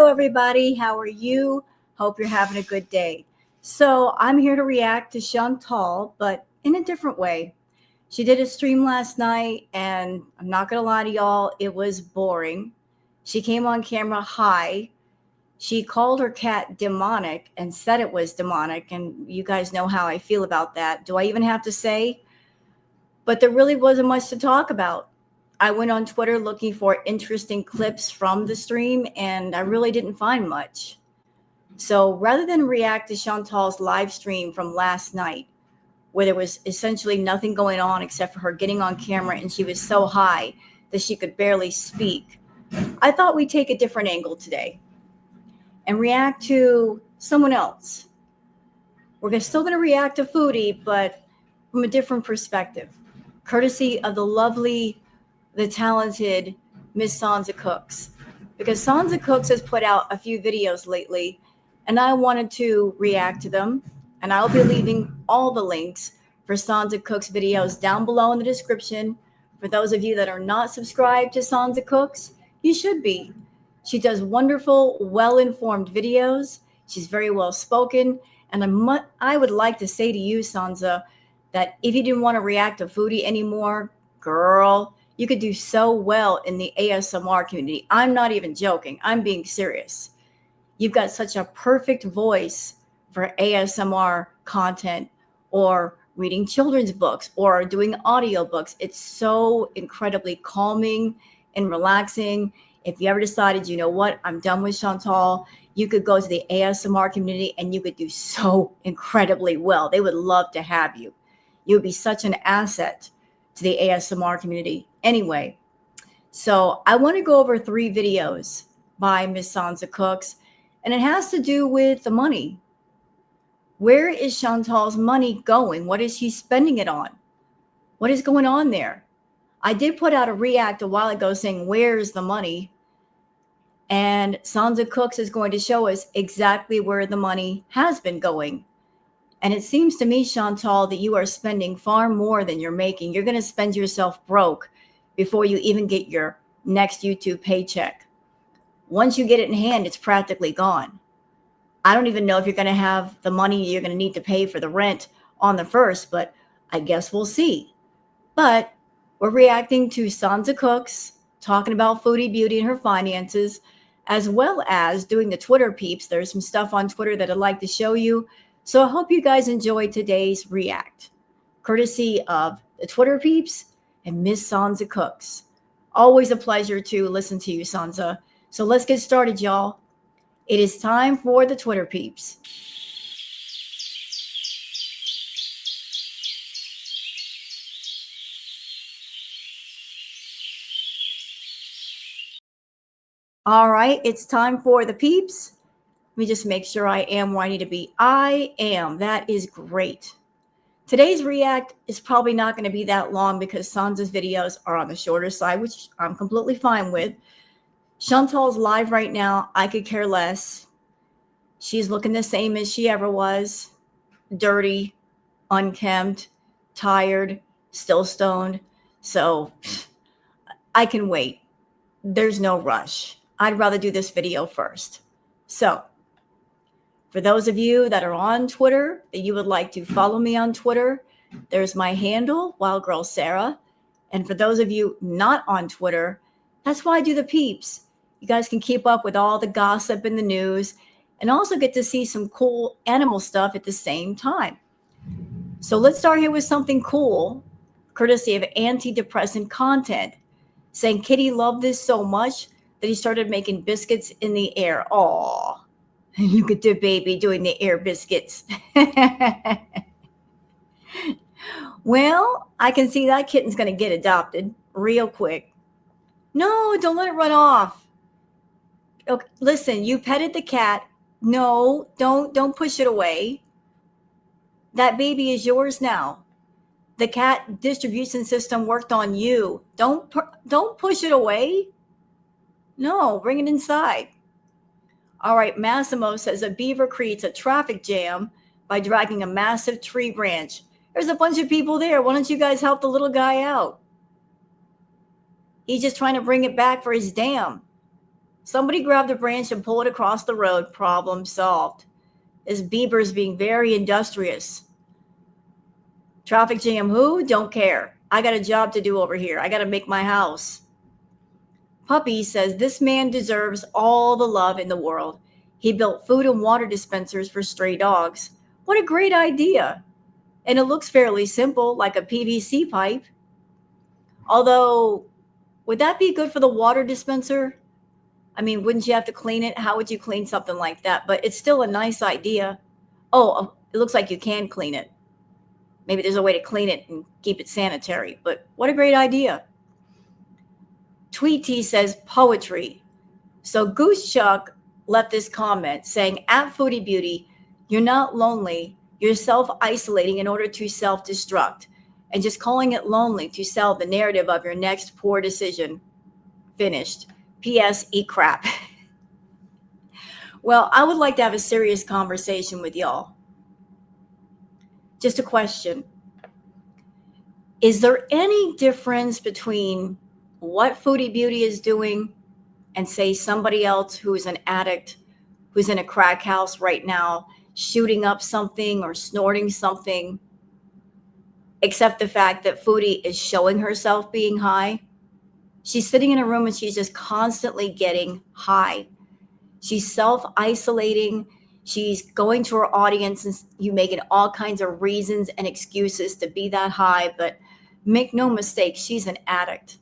Hello, everybody. How are you? Hope you're having a good day. So, I'm here to react to Chantal, but in a different way. She did a stream last night, and I'm not going to lie to y'all, it was boring. She came on camera high. She called her cat demonic and said it was demonic. And you guys know how I feel about that. Do I even have to say? But there really wasn't much to talk about. I went on Twitter looking for interesting clips from the stream, and I really didn't find much. So rather than react to Chantal's live stream from last night, where there was essentially nothing going on except for her getting on camera and she was so high that she could barely speak, I thought we'd take a different angle today and react to someone else. We're still going to react to Foodie, but from a different perspective, courtesy of the talented Miss Sansa Cooks. Because Sansa Cooks has put out a few videos lately, and I wanted to react to them. And I'll be leaving all the links for Sansa Cooks videos down below in the description. For those of you that are not subscribed to Sansa Cooks, you should be. She does wonderful, well-informed videos. She's very well-spoken. And I would like to say to you, Sansa, that if you didn't want to react to Foodie anymore, girl, you could do so well in the ASMR community. I'm not even joking. I'm being serious. You've got such a perfect voice for ASMR content or reading children's books or doing audiobooks. It's so incredibly calming and relaxing. If you ever decided, you know what, I'm done with Chantal, you could go to the ASMR community and you could do so incredibly well. They would love to have you. You would be such an asset to the ASMR community. Anyway, so I want to go over 3 videos by Miss Sansa Cooks, and it has to do with the money. Where is Chantal's money going? What is she spending it on? What is going on there? I did put out a react a while ago saying, where's the money? And Sansa Cooks is going to show us exactly where the money has been going. And it seems to me, Chantal, that you are spending far more than you're making. You're going to spend yourself broke before you even get your next YouTube paycheck. Once you get it in hand, it's practically gone. I don't even know if you're going to have the money you're going to need to pay for the rent on the first, but I guess we'll see. But we're reacting to Sansa Cooks, talking about Foodie Beauty and her finances, as well as doing the Twitter peeps. There's some stuff on Twitter that I'd like to show you. So I hope you guys enjoyed today's react, courtesy of the Twitter peeps and Miss Sansa Cooks. Always a pleasure to listen to you, Sansa. So let's get started, y'all. It is time for the Twitter peeps. All right, it's time for the peeps. Let me just make sure I am where I need to be. I am. That is great. Today's react is probably not going to be that long because Sansa's videos are on the shorter side, which I'm completely fine with. Chantal's live right now. I could care less. She's looking the same as she ever was. Dirty, unkempt, tired, still stoned. So I can wait. There's no rush. I'd rather do this video first. So for those of you that are on Twitter, that you would like to follow me on Twitter, there's my handle, Wild Girl Sarah. And for those of you not on Twitter, that's why I do the peeps. You guys can keep up with all the gossip in the news and also get to see some cool animal stuff at the same time. So let's start here with something cool, courtesy of antidepressant content, saying Kitty loved this so much that he started making biscuits in the air. Aww. Look at the baby doing the air biscuits. Well, I can see that kitten's going to get adopted real quick. No, don't let it run off. Okay, listen, you petted the cat. No, don't push it away. That baby is yours now. The cat distribution system worked on you. Don't push it away. No, bring it inside. All right, Massimo says a beaver creates a traffic jam by dragging a massive tree branch. There's a bunch of people there. Why don't you guys help the little guy out? He's just trying to bring it back for his dam. Somebody grab the branch and pull it across the road. Problem solved. This Bieber's being very industrious. Traffic jam, who? Don't care. I got a job to do over here. I got to make my house. Puppy says this man deserves all the love in the world. He built food and water dispensers for stray dogs. What a great idea. And it looks fairly simple, like a PVC pipe. Although, would that be good for the water dispenser? I mean, wouldn't you have to clean it? How would you clean something like that? But it's still a nice idea. Oh, it looks like you can clean it. Maybe there's a way to clean it and keep it sanitary. But what a great idea. Tweety says poetry. So Goose Chuck left this comment saying, at Foodie Beauty, you're not lonely. You're self-isolating in order to self-destruct. And just calling it lonely to sell the narrative of your next poor decision. Finished. P.S. Eat crap. Well, I would like to have a serious conversation with y'all. Just a question. Is there any difference between what Foodie Beauty is doing and say somebody else who is an addict, who's in a crack house right now, shooting up something or snorting something, except the fact that Foodie is showing herself being high? She's sitting in a room and she's just constantly getting high. She's self-isolating. She's going to her audience and you making all kinds of reasons and excuses to be that high. But make no mistake, she's an addict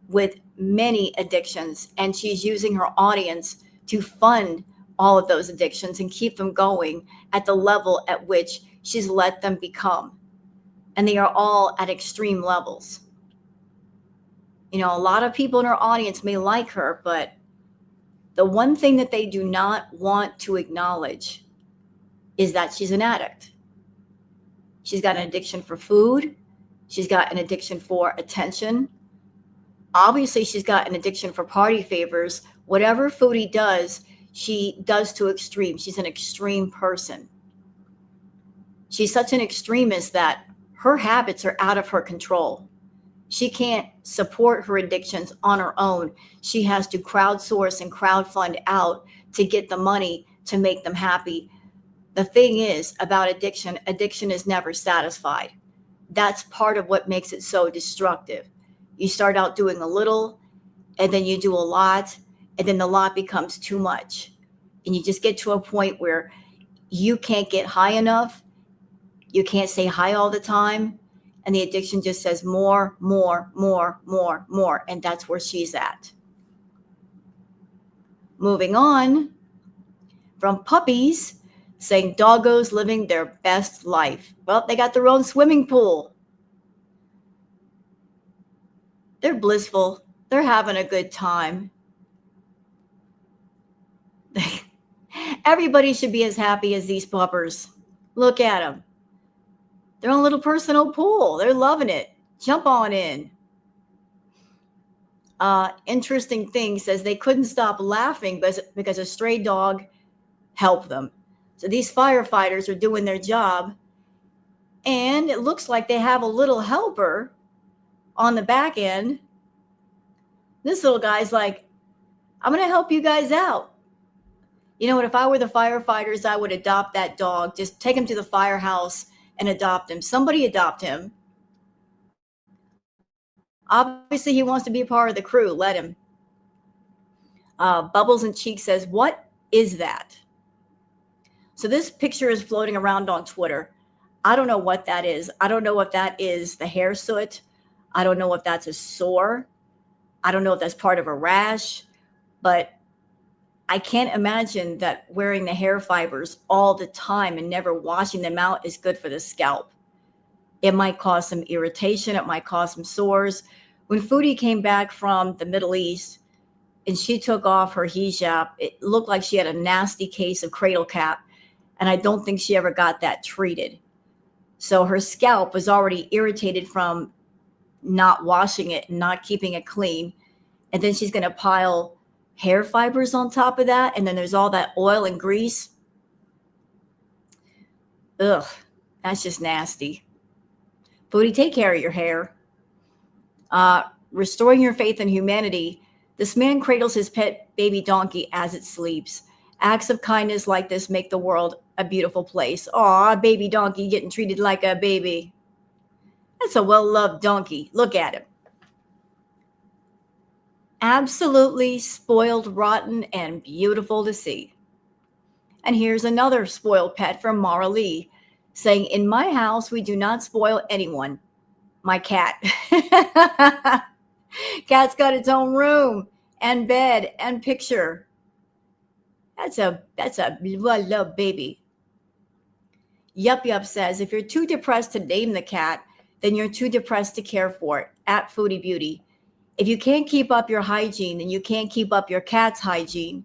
with many addictions. And she's using her audience to fund all of those addictions and keep them going at the level at which she's let them become. And they are all at extreme levels. You know, a lot of people in her audience may like her, but the one thing that they do not want to acknowledge is that she's an addict. She's got an addiction for food. She's got an addiction for attention. Obviously, she's got an addiction for party favors. Whatever Foodie does, she does to extreme. She's an extreme person. She's such an extremist that her habits are out of her control. She can't support her addictions on her own. She has to crowdsource and crowdfund out to get the money to make them happy. The thing is about addiction is never satisfied. That's part of what makes it so destructive. You start out doing a little, and then you do a lot, and then the lot becomes too much. And you just get to a point where you can't get high enough. You can't stay high all the time. And the addiction just says more, more, more, more, more. And that's where she's at. Moving on from puppies saying doggos living their best life. Well, they got their own swimming pool. They're blissful. They're having a good time. Everybody should be as happy as these puppers. Look at them. Their own little personal pool. They're loving it. Jump on in. Interesting thing says they couldn't stop laughing because a stray dog helped them. So these firefighters are doing their job. And it looks like they have a little helper on the back end. This little guy's like, I'm going to help you guys out. You know what? If I were the firefighters, I would adopt that dog. Just take him to the firehouse and adopt him. Somebody adopt him. Obviously, he wants to be a part of the crew. Let him. Bubbles and Cheek says, what is that? So this picture is floating around on Twitter. I don't know what that is. I don't know if that is the hair soot. I don't know if that's a sore. I don't know if that's part of a rash. But I can't imagine that wearing the hair fibers all the time and never washing them out is good for the scalp. It might cause some irritation. It might cause some sores. When Foodie came back from the Middle East and she took off her hijab, it looked like she had a nasty case of cradle cap. And I don't think she ever got that treated. So her scalp was already irritated from not washing it and not keeping it clean. And then she's going to pile hair fibers on top of that. And then there's all that oil and grease. Ugh, that's just nasty. Foodie, take care of your hair. Restoring your faith in humanity. This man cradles his pet baby donkey as it sleeps. Acts of kindness like this make the world a beautiful place. Aw, baby donkey getting treated like a baby. That's a well-loved donkey. Look at him. Absolutely spoiled, rotten, and beautiful to see. And here's another spoiled pet from Mara Lee saying, in my house, we do not spoil anyone. My cat. Cat's got its own room and bed and picture. That's a well-loved baby. Yup Yup says, if you're too depressed to name the cat, then you're too depressed to care for it. At Foodie Beauty. If you can't keep up your hygiene, then you can't keep up your cat's hygiene.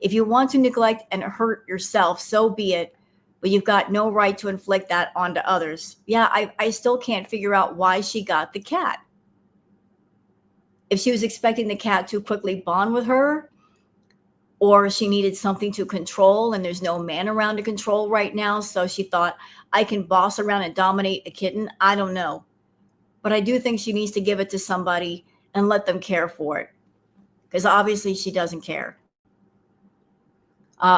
If you want to neglect and hurt yourself, so be it. But you've got no right to inflict that onto others. Yeah, I still can't figure out why she got the cat. If she was expecting the cat to quickly bond with her, or she needed something to control and there's no man around to control right now, so she thought, I can boss around and dominate a kitten. I don't know. But I do think she needs to give it to somebody and let them care for it, because obviously she doesn't care.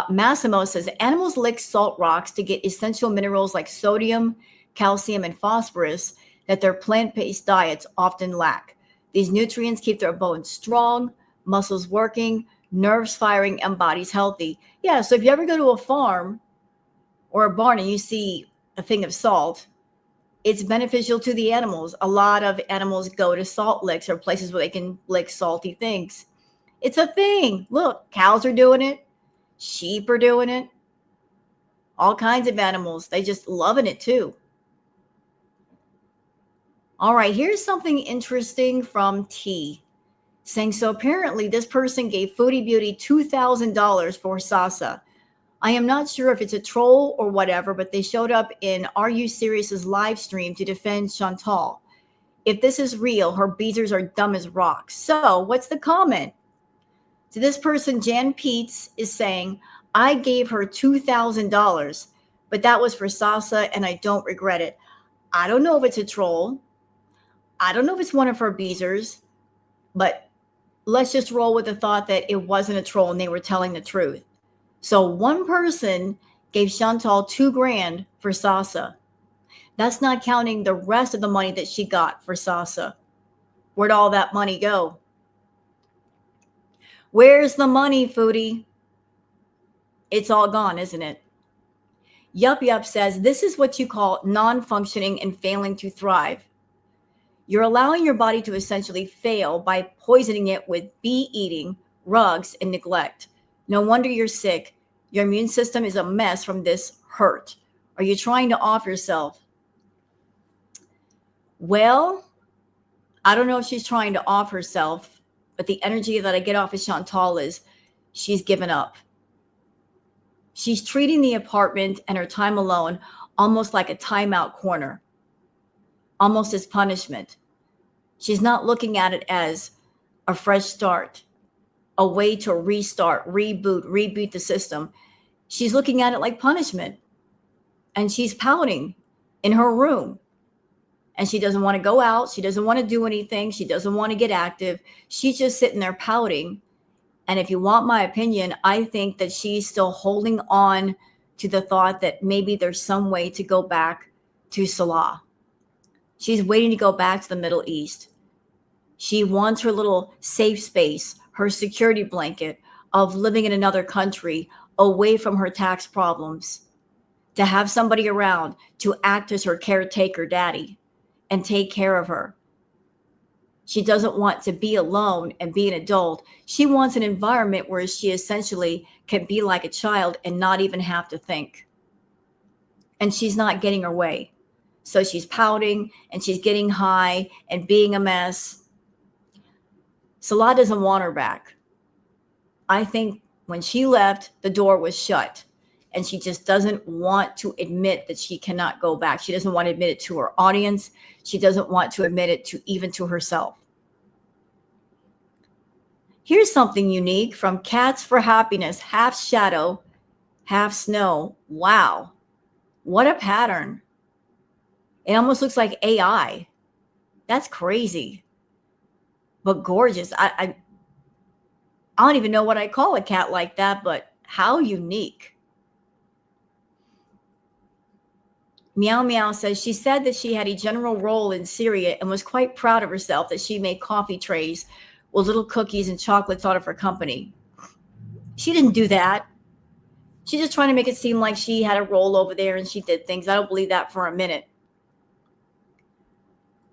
Massimo says, animals lick salt rocks to get essential minerals like sodium, calcium, and phosphorus that their plant-based diets often lack. These nutrients keep their bones strong, muscles working, nerves firing, and bodies healthy. Yeah, so if you ever go to a farm or a barn and you see a thing of salt, it's beneficial to the animals. A lot of animals go to salt licks or places where they can lick salty things. It's a thing. Look, cows are doing it. Sheep are doing it. All kinds of animals. They just loving it too. All right, here's something interesting from T. Saying, so apparently this person gave Foodie Beauty $2,000 for SANSA. I am not sure if it's a troll or whatever, but they showed up in Are You Serious's live stream to defend Chantal. If this is real, her beezers are dumb as rocks. So what's the comment? So this person, Jan Peets, is saying, I gave her $2,000, but that was for SANSA and I don't regret it. I don't know if it's a troll. I don't know if it's one of her beezers, but let's just roll with the thought that it wasn't a troll and they were telling the truth. So one person gave Chantal $2,000 for SANSA. That's not counting the rest of the money that she got for SANSA. Where'd all that money go? Where's the money, Foodie? It's all gone, isn't it? Yup Yup says, this is what you call non-functioning and failing to thrive. You're allowing your body to essentially fail by poisoning it with bee eating, rugs, and neglect. No wonder you're sick. Your immune system is a mess from this hurt. Are you trying to off yourself? Well, I don't know if she's trying to off herself, but the energy that I get off of Chantal is she's given up. She's treating the apartment and her time alone almost like a timeout corner, almost as punishment. She's not looking at it as a fresh start, a way to restart, reboot the system. She's looking at it like punishment. And she's pouting in her room. And she doesn't want to go out. She doesn't want to do anything. She doesn't want to get active. She's just sitting there pouting. And if you want my opinion, I think that she's still holding on to the thought that maybe there's some way to go back to Salah. She's waiting to go back to the Middle East. She wants her little safe space, her security blanket of living in another country away from her tax problems, to have somebody around to act as her caretaker daddy and take care of her. She doesn't want to be alone and be an adult. She wants an environment where she essentially can be like a child and not even have to think. And she's not getting her way. So she's pouting and she's getting high and being a mess. Salah doesn't want her back. I think when she left, the door was shut. And she just doesn't want to admit that she cannot go back. She doesn't want to admit it to her audience. She doesn't want to admit it to even to herself. Here's something unique from Cats for Happiness, half shadow, half snow. Wow. What a pattern. It almost looks like AI. That's crazy. But gorgeous. I don't even know what I call a cat like that, but how unique. Meow Meow says she said that she had a general role in Syria and was quite proud of herself that she made coffee trays with little cookies and chocolates out of her company. She didn't do that. She's just trying to make it seem like she had a role over there and she did things. I don't believe that for a minute.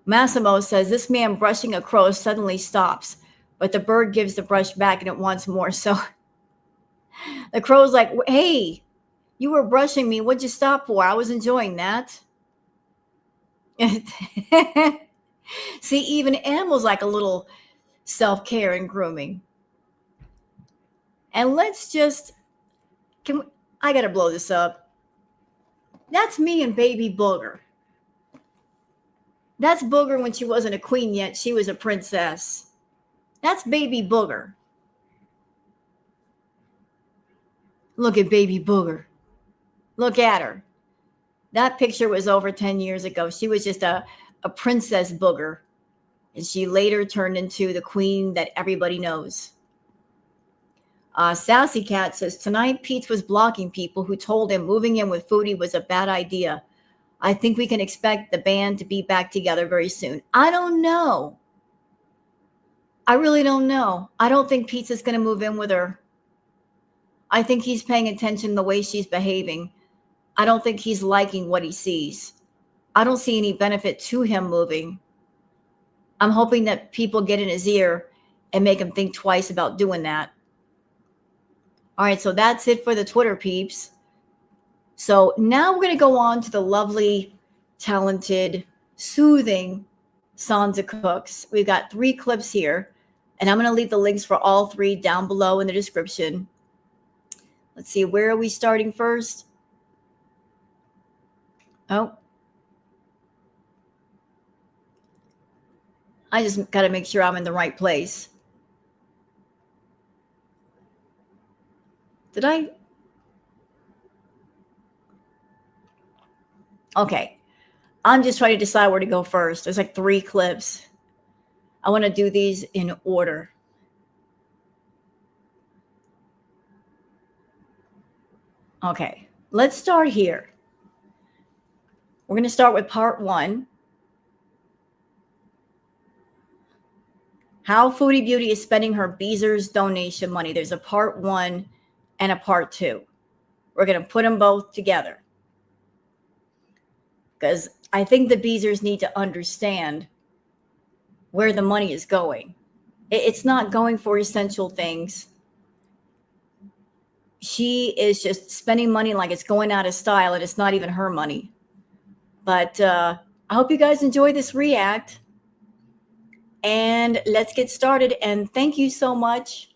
Massimo says this man brushing a crow suddenly stops, but the bird gives the brush back and it wants more. So the crow's like, hey, you were brushing me. What'd you stop for? I was enjoying that. See, even animals like a little self-care and grooming. And let's just, I got to blow this up. That's me and baby Booger. That's Booger when she wasn't a queen yet. She was a princess. That's baby Booger. Look at baby Booger. Look at her. That picture was over 10 years ago. She was just a princess Booger. And she later turned into the queen that everybody knows. Sassy Cat says, tonight Pete was blocking people who told him moving in with Foodie was a bad idea. I think we can expect the band to be back together very soon. I don't know. I really don't know. I don't think Pete's is going to move in with her. I think he's paying attention to the way she's behaving. I don't think he's liking what he sees. I don't see any benefit to him moving. I'm hoping that people get in his ear and make him think twice about doing that. All right, so that's it for the Twitter peeps. So now we're going to go on to the lovely, talented, soothing Sansa Cooks. We've got 3 clips here, and I'm going to leave the links for all 3 down below in the description. Let's see, where are we starting first? Oh. I just got to make sure I'm in the right place. Did I? Okay. I'm just trying to decide where to go first. There's like 3 clips. I want to do these in order. Okay. Let's start here. We're going to start with part 1. How Foodie Beauty is spending her Beezer's donation money. There's a part 1 and a part 2. We're going to put them both together. Because I think the Beezers need to understand where the money is going. It's not going for essential things. She is just spending money like it's going out of style, and it's not even her money. But I hope you guys enjoy this react. And let's get started. And thank you so much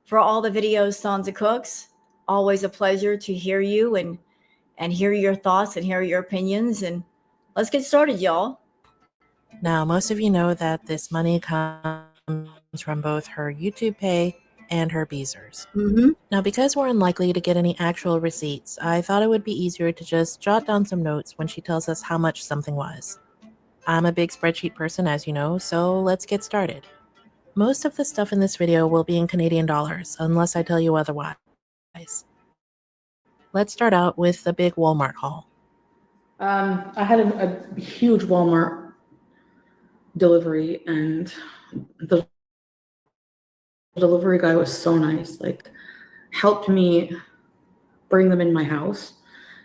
for all the videos, Sansa Cooks. Always a pleasure to hear you and hear your thoughts and hear your opinions. And let's get started, y'all. Now, most of you know that this money comes from both her YouTube pay and her Beezers. Now, because we're unlikely to get any actual receipts, I thought it would be easier to just jot down some notes when she tells us how much something was. I'm a big spreadsheet person, as you know, so let's get started. Most of the stuff in this video will be in Canadian dollars, unless I tell you otherwise. Let's start out with the big Walmart haul. I had a huge Walmart delivery, and the delivery guy was so nice, like helped me bring them in my house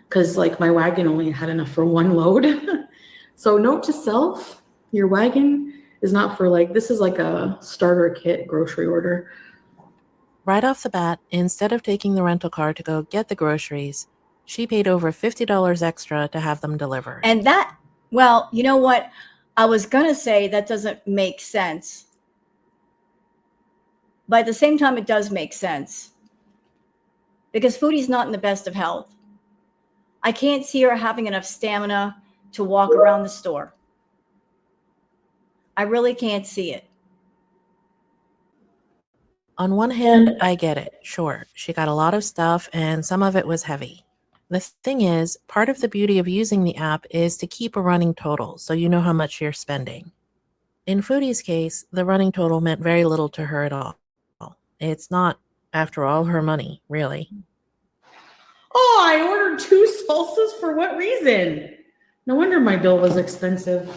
because like my wagon only had enough for 1 load. So note to self, your wagon is not for like, this is like a starter kit grocery order. Right off the bat, instead of taking the rental car to go get the groceries, she paid over $50 extra to have them delivered. And that, well, you know what? I was going to say that doesn't make sense. But at the same time, it does make sense. Because Foodie's not in the best of health. I can't see her having enough stamina to walk around the store. I really can't see it. On one hand, I get it. Sure, she got a lot of stuff and some of it was heavy. The thing is, part of the beauty of using the app is to keep a running total so you know how much you're spending. In Foodie's case, the running total meant very little to her at all. It's not, after all, her money, really. Oh, I ordered 2 salsas for what reason? No wonder my bill was expensive.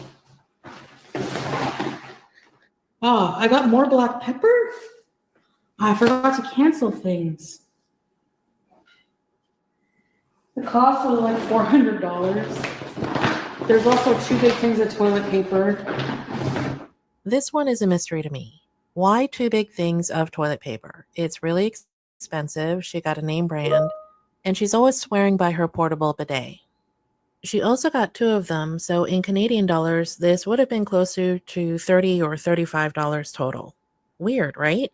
Oh, I got more black pepper? I forgot to cancel things. The cost was like $400. There's also 2 big things of toilet paper. This one is a mystery to me. Why 2 big things of toilet paper? It's really expensive, she got a name brand, and she's always swearing by her portable bidet. She also got 2 of them, so in Canadian dollars, this would have been closer to $30 or $35 total. Weird, right?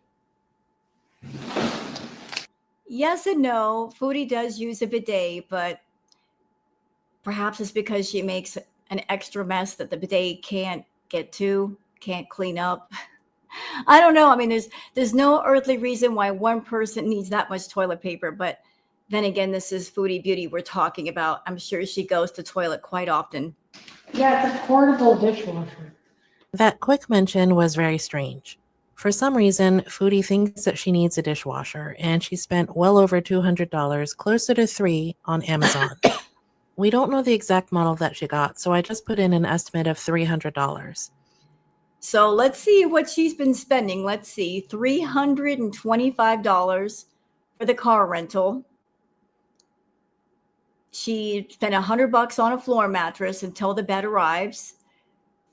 Yes and no. Foodie does use a bidet, but perhaps it's because she makes an extra mess that the bidet can't get to, can't clean up. I don't know. I mean, there's no earthly reason why one person needs that much toilet paper, but then again, this is Foodie Beauty we're talking about. I'm sure she goes to toilet quite often. Yeah, it's a portable dishwasher. That quick mention was very strange. For some reason, Foodie thinks that she needs a dishwasher, and she spent well over $200, closer to $3, on Amazon. We don't know the exact model that she got, so I just put in an estimate of $300. So let's see what she's been spending. Let's see, $325 for the car rental. She spent $100 on a floor mattress until the bed arrives.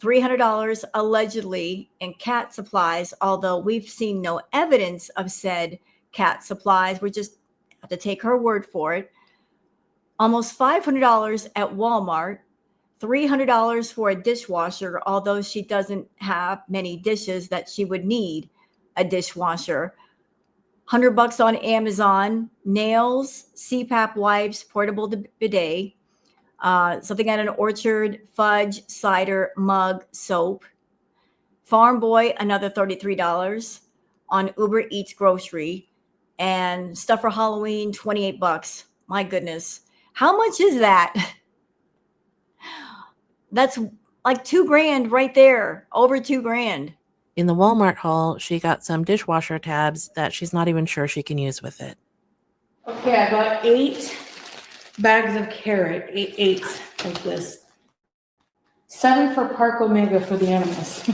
$300 allegedly in cat supplies, although we've seen no evidence of said cat supplies. We just have to take her word for it. Almost $500 at Walmart. $300 for a dishwasher, although she doesn't have many dishes that she would need a dishwasher. $100 on Amazon, nails, CPAP wipes, portable bidet, something at an Orchard, fudge, cider, mug, soap. Farm Boy, another $33 on Uber Eats grocery, and stuff for Halloween, $28. My goodness. How much is that? That's like $2,000 right there, over $2,000. In the Walmart haul, she got some dishwasher tabs that she's not even sure she can use with it. Okay, I got 8 bags of carrot, 8 like this. 7 for Park Omega for the animals,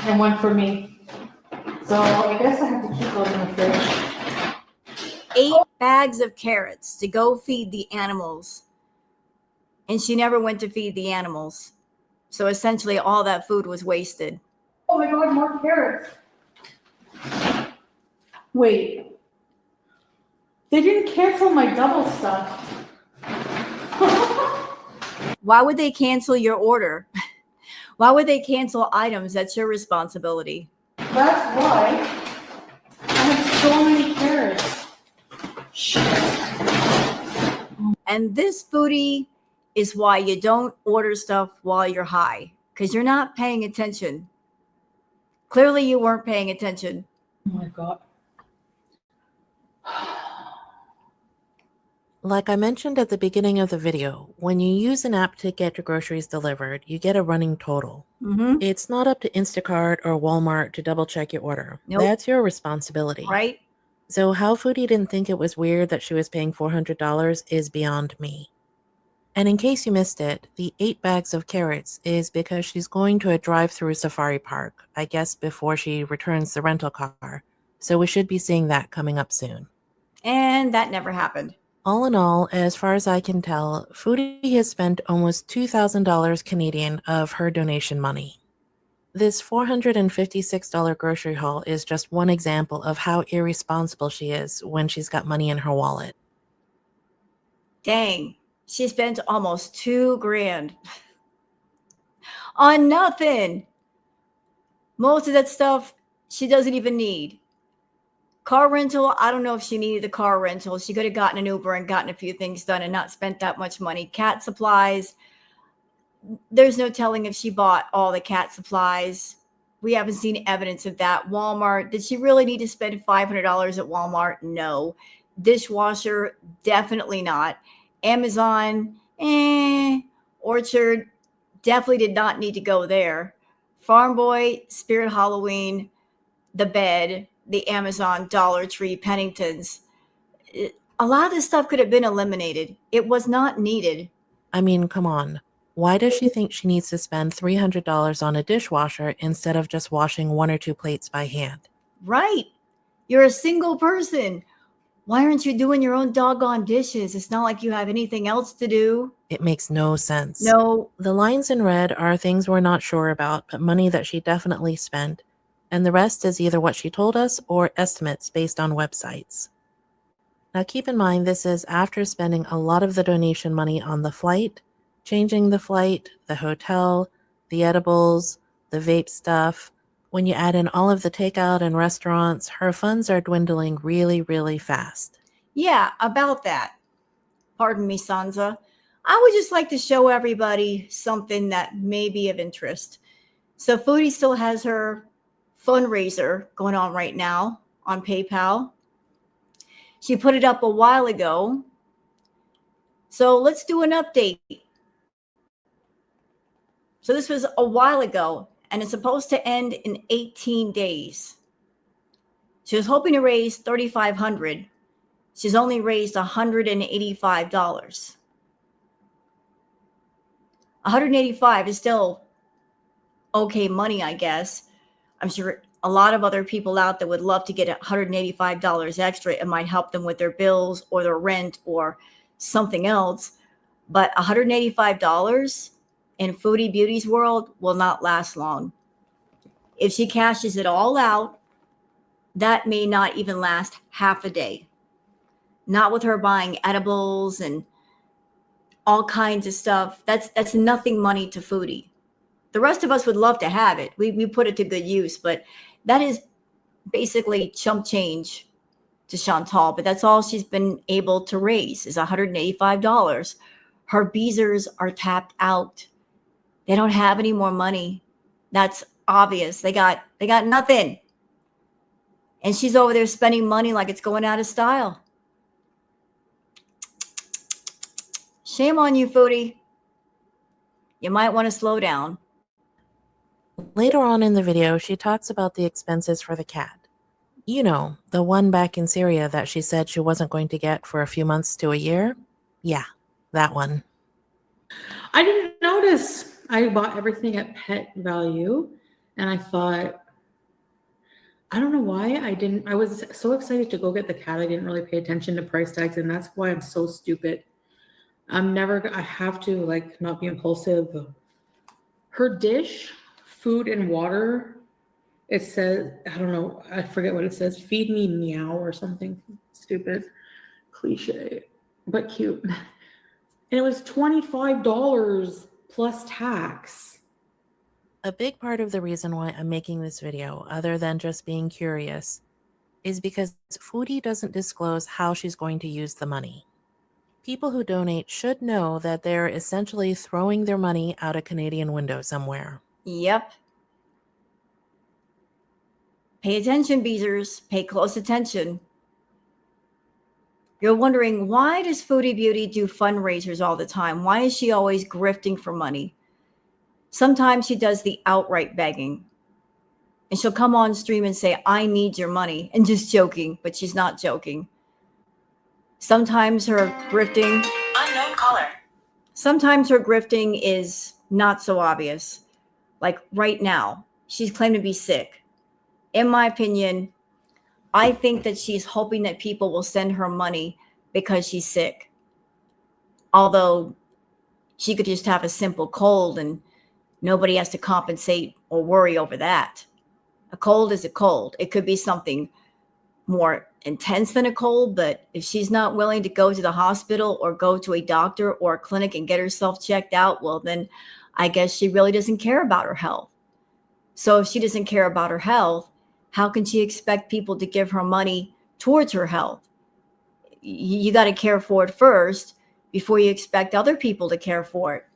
and 1 for me. So I guess I have to keep those in the fridge. 8 bags of carrots to go feed the animals. And she never went to feed the animals. So essentially all that food was wasted. Oh my God, more carrots. Wait. They didn't cancel my double stuff. Why would they cancel your order? Why would they cancel items? That's your responsibility. That's why I have so many carrots. Shit. And this Foodie is why you don't order stuff while you're high, because you're not paying attention. Clearly you weren't paying attention. Oh my God. Like I mentioned at the beginning of the video, when you use an app to get your groceries delivered, you get a running total. Mm-hmm. It's not up to Instacart or Walmart to double check your order. Nope. That's your responsibility. Right? So how Foodie didn't think it was weird that she was paying $400 is beyond me. And in case you missed it, the 8 bags of carrots is because she's going to a drive-through safari park, I guess before she returns the rental car. So we should be seeing that coming up soon. And that never happened. All in all, as far as I can tell, Foodie has spent almost $2,000 Canadian of her donation money. This $456 grocery haul is just one example of how irresponsible she is when she's got money in her wallet. Dang, she spent almost $2,000 on nothing. Most of that stuff she doesn't even need. Car rental, I don't know if she needed the car rental. She could have gotten an Uber and gotten a few things done and not spent that much money. Cat supplies, there's no telling if she bought all the cat supplies. We haven't seen evidence of that. Walmart, did she really need to spend $500 at Walmart? No. Dishwasher, definitely not. Amazon, Orchard, definitely did not need to go there. Farm Boy, Spirit Halloween, the bed, the Amazon, Dollar Tree, Penningtons. A lot of this stuff could have been eliminated. It was not needed. I mean, come on. Why does she think she needs to spend $300 on a dishwasher instead of just washing 1 or 2 plates by hand? Right. You're a single person. Why aren't you doing your own doggone dishes? It's not like you have anything else to do. It makes no sense. No. The lines in red are things we're not sure about, but money that she definitely spent. And the rest is either what she told us or estimates based on websites. Now keep in mind this is after spending a lot of the donation money on the flight, changing the flight, the hotel, the edibles, the vape stuff. When you add in all of the takeout and restaurants, her funds are dwindling really, really fast. Yeah, about that. Pardon me, Sansa. I would just like to show everybody something that may be of interest. So Foodie still has her fundraiser going on right now on PayPal. She put it up a while ago. So let's do an update. So this was a while ago, and it's supposed to end in 18 days. She was hoping to raise $3,500. She's only raised $185. $185 is still okay money, I guess. I'm sure a lot of other people out there would love to get $185 extra. It might help them with their bills or their rent or something else. But $185 in Foodie Beauty's world will not last long. If she cashes it all out, that may not even last half a day. Not with her buying edibles and all kinds of stuff. That's nothing money to Foodie. The rest of us would love to have it. We put it to good use, but that is basically chump change to Chantal. But that's all she's been able to raise is $185. Her Beezers are tapped out. They don't have any more money. That's obvious. They got nothing. And she's over there spending money like it's going out of style. Shame on you, Foodie. You might want to slow down. Later on in the video, she talks about the expenses for the cat. You know, the one back in Syria that she said she wasn't going to get for a few months to a year? Yeah, that one. I didn't notice. I bought everything at Pet Value, and I thought, I don't know why I didn't. I was so excited to go get the cat. I didn't really pay attention to price tags, and that's why I'm so stupid. I have to like not be impulsive. Her dish, food and water, it says, I don't know, I forget what it says. Feed me meow or something stupid, cliche, but cute. And it was $25 plus tax. A big part of the reason why I'm making this video, other than just being curious, is because Foodie doesn't disclose how she's going to use the money. People who donate should know that they're essentially throwing their money out a Canadian window somewhere. Yep. Pay attention, Beezers. Pay close attention. You're wondering, why does Foodie Beauty do fundraisers all the time? Why is she always grifting for money? Sometimes she does the outright begging. And she'll come on stream and say, I need your money. And just joking, but she's not joking. Sometimes her grifting... Unknown caller. Sometimes her grifting is not so obvious. Like right now, she's claimed to be sick. In my opinion, I think that she's hoping that people will send her money because she's sick. Although she could just have a simple cold and nobody has to compensate or worry over that. A cold is a cold. It could be something more intense than a cold, but if she's not willing to go to the hospital or go to a doctor or a clinic and get herself checked out, well, then I guess she really doesn't care about her health. So if she doesn't care about her health, how can she expect people to give her money towards her health? You got to care for it first before you expect other people to care for it.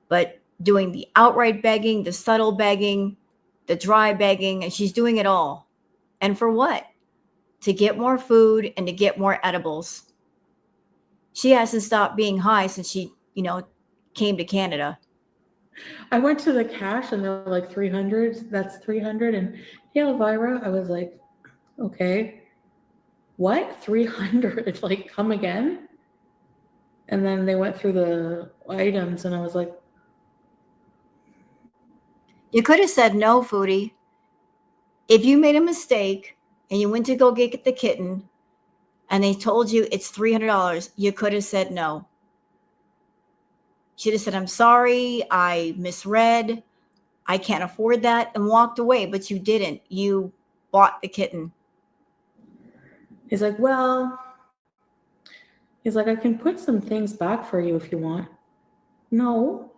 But doing the outright begging, the subtle begging, the dry begging, and she's doing it all. And for what? To get more food and to get more edibles. She hasn't stopped being high since she, came to Canada. I went to the cash and they're like 300. That's 300. And yeah, Elvira, I was like, okay, what? 300? Like, come again? And then they went through the items and I was like, You could have said no, Foodie. If you made a mistake and you went to go get the kitten and they told you it's $300, you could have said no. Should have said, I'm sorry, I misread, I can't afford that, and walked away, but you didn't. You bought the kitten. he's like, well, he's like, I can put some things back for you if you want. No.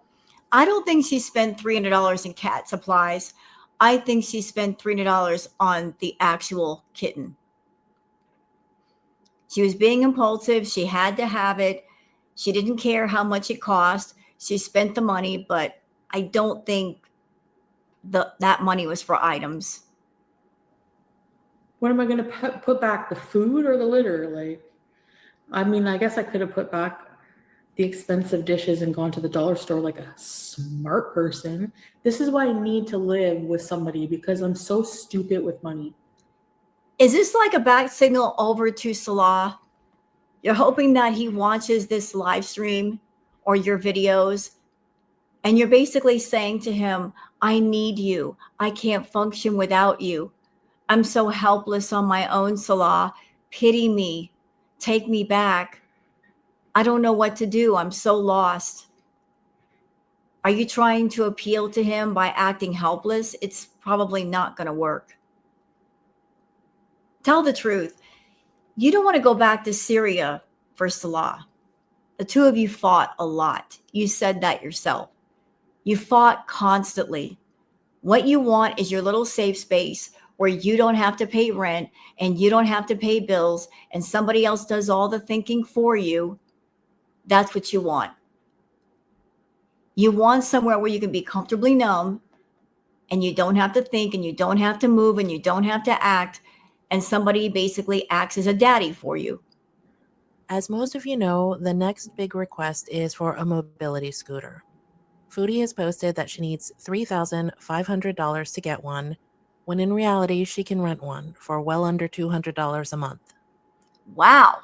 I don't think she spent $300 in cat supplies. I think she spent $300 on the actual kitten. She was being impulsive. She had to have it. She didn't care how much it cost. She spent the money, but I don't think that money was for items. What am I going to put back, the food or the litter? Like, I mean, I guess I could have put back the expensive dishes and gone to the dollar store like a smart person. This is why I need to live with somebody, because I'm so stupid with money. Is this like a back signal over to Salah? You're hoping that he watches this live stream or your videos, and you're basically saying to him, I need you. I can't function without you. I'm so helpless on my own, Salah. Pity me. Take me back. I don't know what to do. I'm so lost. Are you trying to appeal to him by acting helpless? It's probably not going to work. Tell the truth. You don't want to go back to Syria for Salah. The two of you fought a lot. You said that yourself. You fought constantly. What you want is your little safe space where you don't have to pay rent and you don't have to pay bills and somebody else does all the thinking for you. That's what you want. You want somewhere where you can be comfortably numb and you don't have to think and you don't have to move and you don't have to act, and somebody basically acts as a daddy for you. As most of you know, the next big request is for a mobility scooter. Foodie has posted that she needs $3,500 to get one, when in reality she can rent one for well under $200 a month. Wow.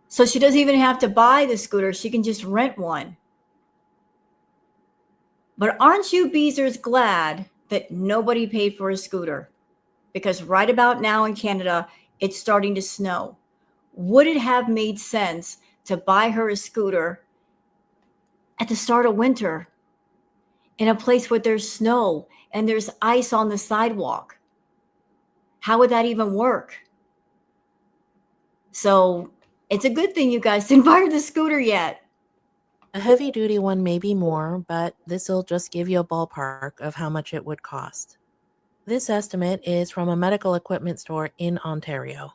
So she doesn't even have to buy the scooter. She can just rent one. But aren't you Beezers glad that nobody paid for a scooter? Because right about now in Canada, it's starting to snow. Would it have made sense to buy her a scooter at the start of winter in a place where there's snow and there's ice on the sidewalk? How would that even work? So it's a good thing you guys didn't buy her the scooter yet. A heavy-duty one may be more, but this'll just give you a ballpark of how much it would cost. This estimate is from a medical equipment store in Ontario.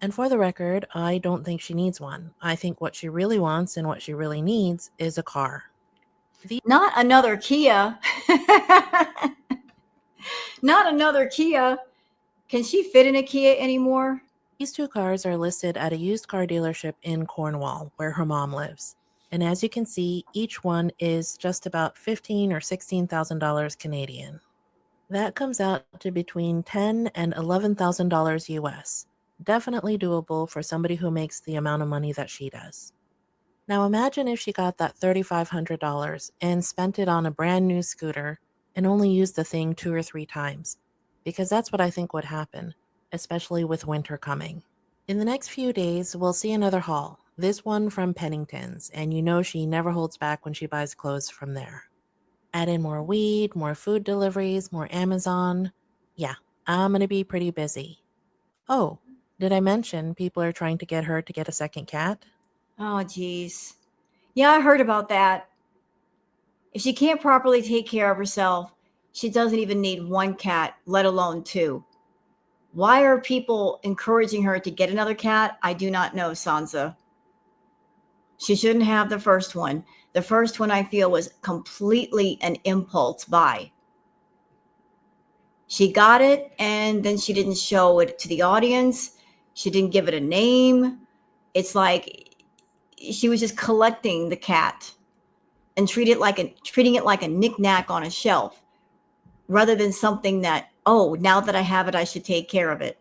And for the record, I don't think she needs one. I think what she really wants and what she really needs is a car. Not another Kia. Not another Kia. Can she fit in a Kia anymore? These two cars are listed at a used car dealership in Cornwall, where her mom lives. And as you can see, each one is just about $15,000 or $16,000 Canadian. That comes out to between $10,000 and $11,000 US. Definitely doable for somebody who makes the amount of money that she does. Now imagine if she got that $3,500 and spent it on a brand new scooter and only used the thing 2 or 3 times, because that's what I think would happen, especially with winter coming. In the next few days, we'll see another haul, this one from Pennington's, and you know she never holds back when she buys clothes from there. Add in more weed, more food deliveries, more Amazon. Yeah, I'm gonna be pretty busy. Oh, did I mention people are trying to get her to get a second cat? Oh, geez. Yeah, I heard about that. If she can't properly take care of herself, she doesn't even need one cat, let alone 2. Why are people encouraging her to get another cat? I do not know, Sansa. She shouldn't have the first one. The first one, I feel, was completely an impulse buy. She got it, and then she didn't show it to the audience. She didn't give it a name. It's like she was just collecting the cat. and treating it like a knickknack on a shelf rather than something that, oh, now that I have it, I should take care of it.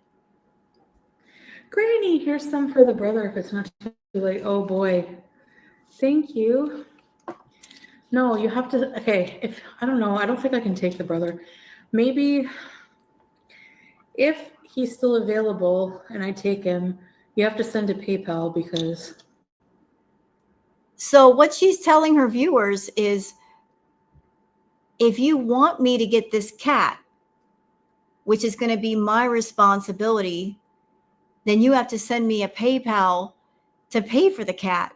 Granny, here's some for the brother if it's not too late. Oh boy. Thank you. No, you have to, okay, if, I don't know, I don't think I can take the brother. Maybe if he's still available and I take him, you have to send a PayPal because. So what she's telling her viewers is, if you want me to get this cat, which is going to be my responsibility, then you have to send me a PayPal to pay for the cat,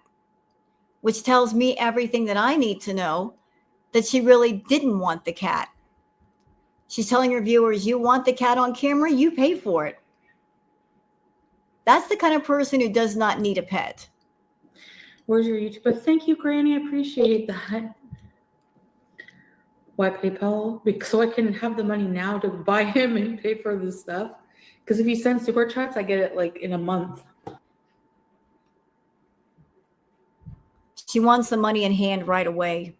which tells me everything that I need to know that she really didn't want the cat. She's telling her viewers, you want the cat on camera, you pay for it. That's the kind of person who does not need a pet. Where's your YouTube? But thank you, Granny. I appreciate that. Why PayPal? So I can have the money now to buy him and pay for this stuff. Because if you send super chats, I get it like in a month. She wants the money in hand right away.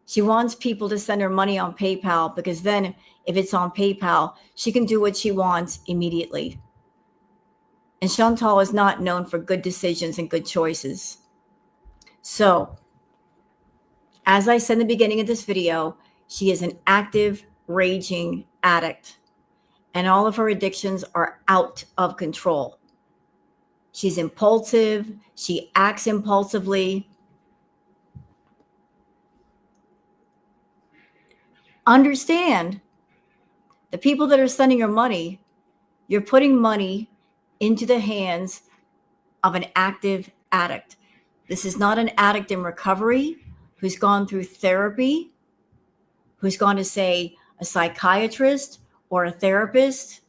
She wants people to send her money on PayPal because then if it's on PayPal, she can do what she wants immediately. And Chantal is not known for good decisions and good choices. So, as I said in the beginning of this video, she is an active, raging addict. And all of her addictions are out of control. She's impulsive. She acts impulsively. Understand, the people that are sending her money, you're putting money into the hands of an active addict. This is not an addict in recovery who's gone through therapy, who's gone to, say, a psychiatrist or a therapist.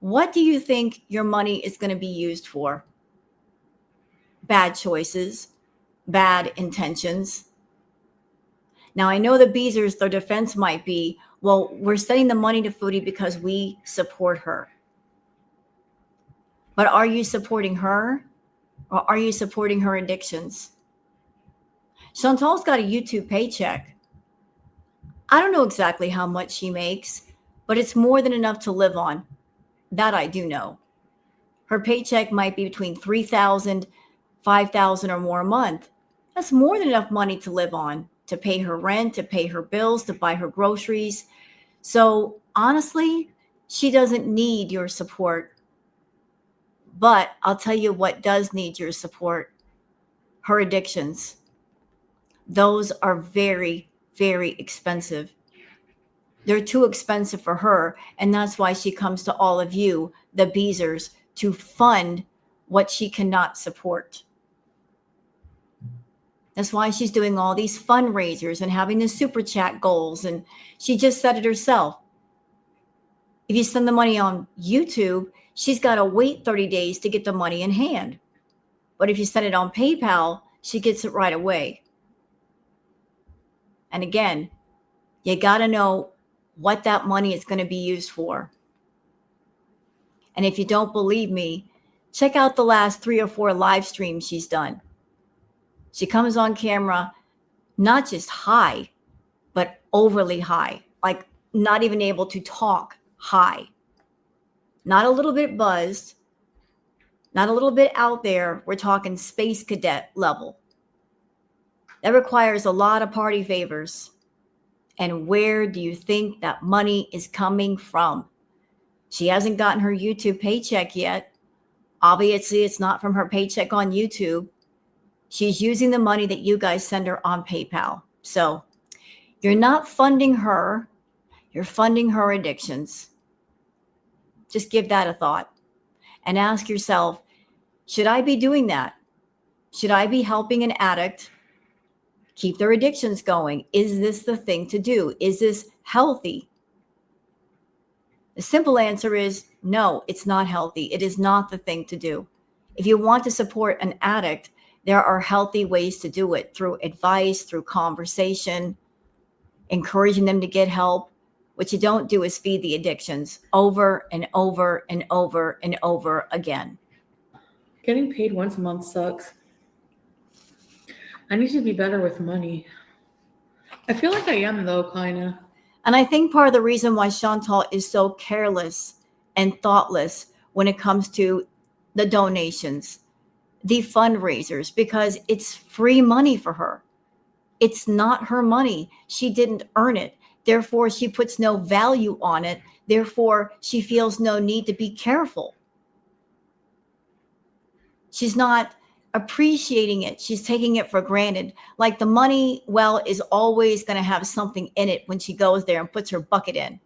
What do you think your money is going to be used for? Bad choices, bad intentions. Now, I know the Beezers, their defense might be, well, we're sending the money to Foodie because we support her. But are you supporting her, or are you supporting her addictions? Chantal's got a YouTube paycheck. I don't know exactly how much she makes, but it's more than enough to live on. That I do know. Her paycheck might be between $3,000, $5,000 or more a month. That's more than enough money to live on, to pay her rent, to pay her bills, to buy her groceries. So honestly, she doesn't need your support. But I'll tell you what does need your support: her addictions. Those are very, very expensive. They're too expensive for her. And that's why she comes to all of you, the Beezers, to fund what she cannot support. That's why she's doing all these fundraisers and having the super chat goals. And she just said it herself. If you send the money on YouTube, she's got to wait 30 days to get the money in hand. But if you send it on PayPal, she gets it right away. And again, you got to know what that money is going to be used for. And if you don't believe me, check out the last 3 or 4 live streams she's done. She comes on camera, not just high, but overly high, like not even able to talk high. Not a little bit buzzed, not a little bit out there. We're talking space cadet level. That requires a lot of party favors. And where do you think that money is coming from? She hasn't gotten her YouTube paycheck yet. Obviously, it's not from her paycheck on YouTube. She's using the money that you guys send her on PayPal. So you're not funding her. You're funding her addictions. Just give that a thought and ask yourself, should I be doing that? Should I be helping an addict keep their addictions going? Is this the thing to do? Is this healthy? The simple answer is no, it's not healthy. It is not the thing to do. If you want to support an addict, there are healthy ways to do it, through advice, through conversation, encouraging them to get help. What you don't do is feed the addictions over and over and over and over again. Getting paid once a month sucks. I need to be better with money. I feel like I am, though, kind of. And I think part of the reason why Chantal is so careless and thoughtless when it comes to the donations, the fundraisers, because it's free money for her. It's not her money. She didn't earn it. Therefore, she puts no value on it. Therefore, she feels no need to be careful. She's not appreciating it. She's taking it for granted. Like the money well is always going to have something in it when she goes there and puts her bucket in.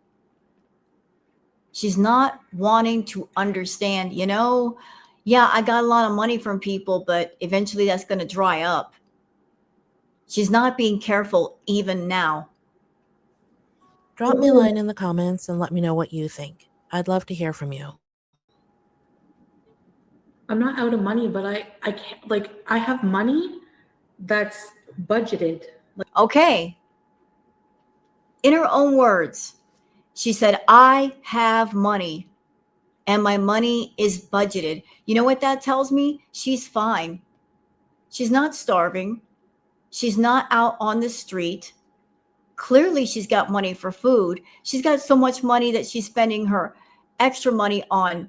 She's not wanting to understand, yeah, I got a lot of money from people, but eventually that's going to dry up. She's not being careful even now. Drop me a line in the comments and let me know what you think. I'd love to hear from you. I'm not out of money, but I can't, like, I have money that's budgeted. Okay. In her own words, she said, I have money and my money is budgeted. You know what that tells me? She's fine. She's not starving. She's not out on the street. Clearly, she's got money for food. She's got so much money that she's spending her extra money on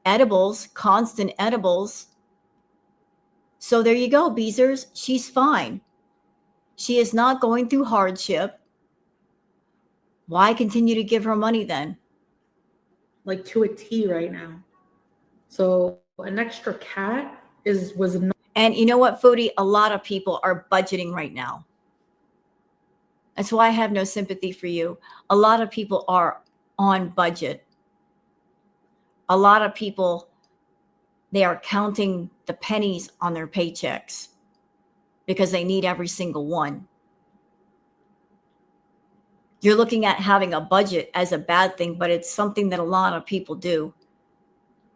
edibles, constant edibles. So there you go, Beezers. She's fine. She is not going through hardship. Why continue to give her money then? Like to a T right now. So an extra cat was not. And you know what, Foodie? A lot of people are budgeting right now. That's why I have no sympathy for you. A lot of people are on budget. A lot of people, they are counting the pennies on their paychecks because they need every single one. You're looking at having a budget as a bad thing, but it's something that a lot of people do.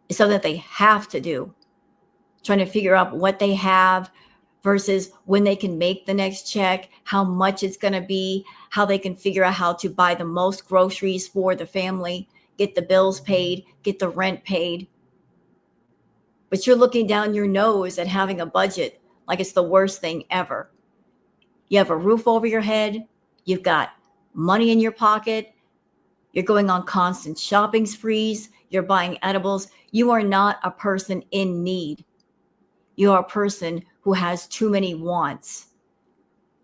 It's something that they have to do. Trying to figure out what they have versus when they can make the next check, how much it's going to be, how they can figure out how to buy the most groceries for the family, get the bills paid, get the rent paid. But you're looking down your nose at having a budget like it's the worst thing ever. You have a roof over your head. You've got money in your pocket. You're going on constant shopping sprees. You're buying edibles. You are not a person in need. You are a person who has too many wants.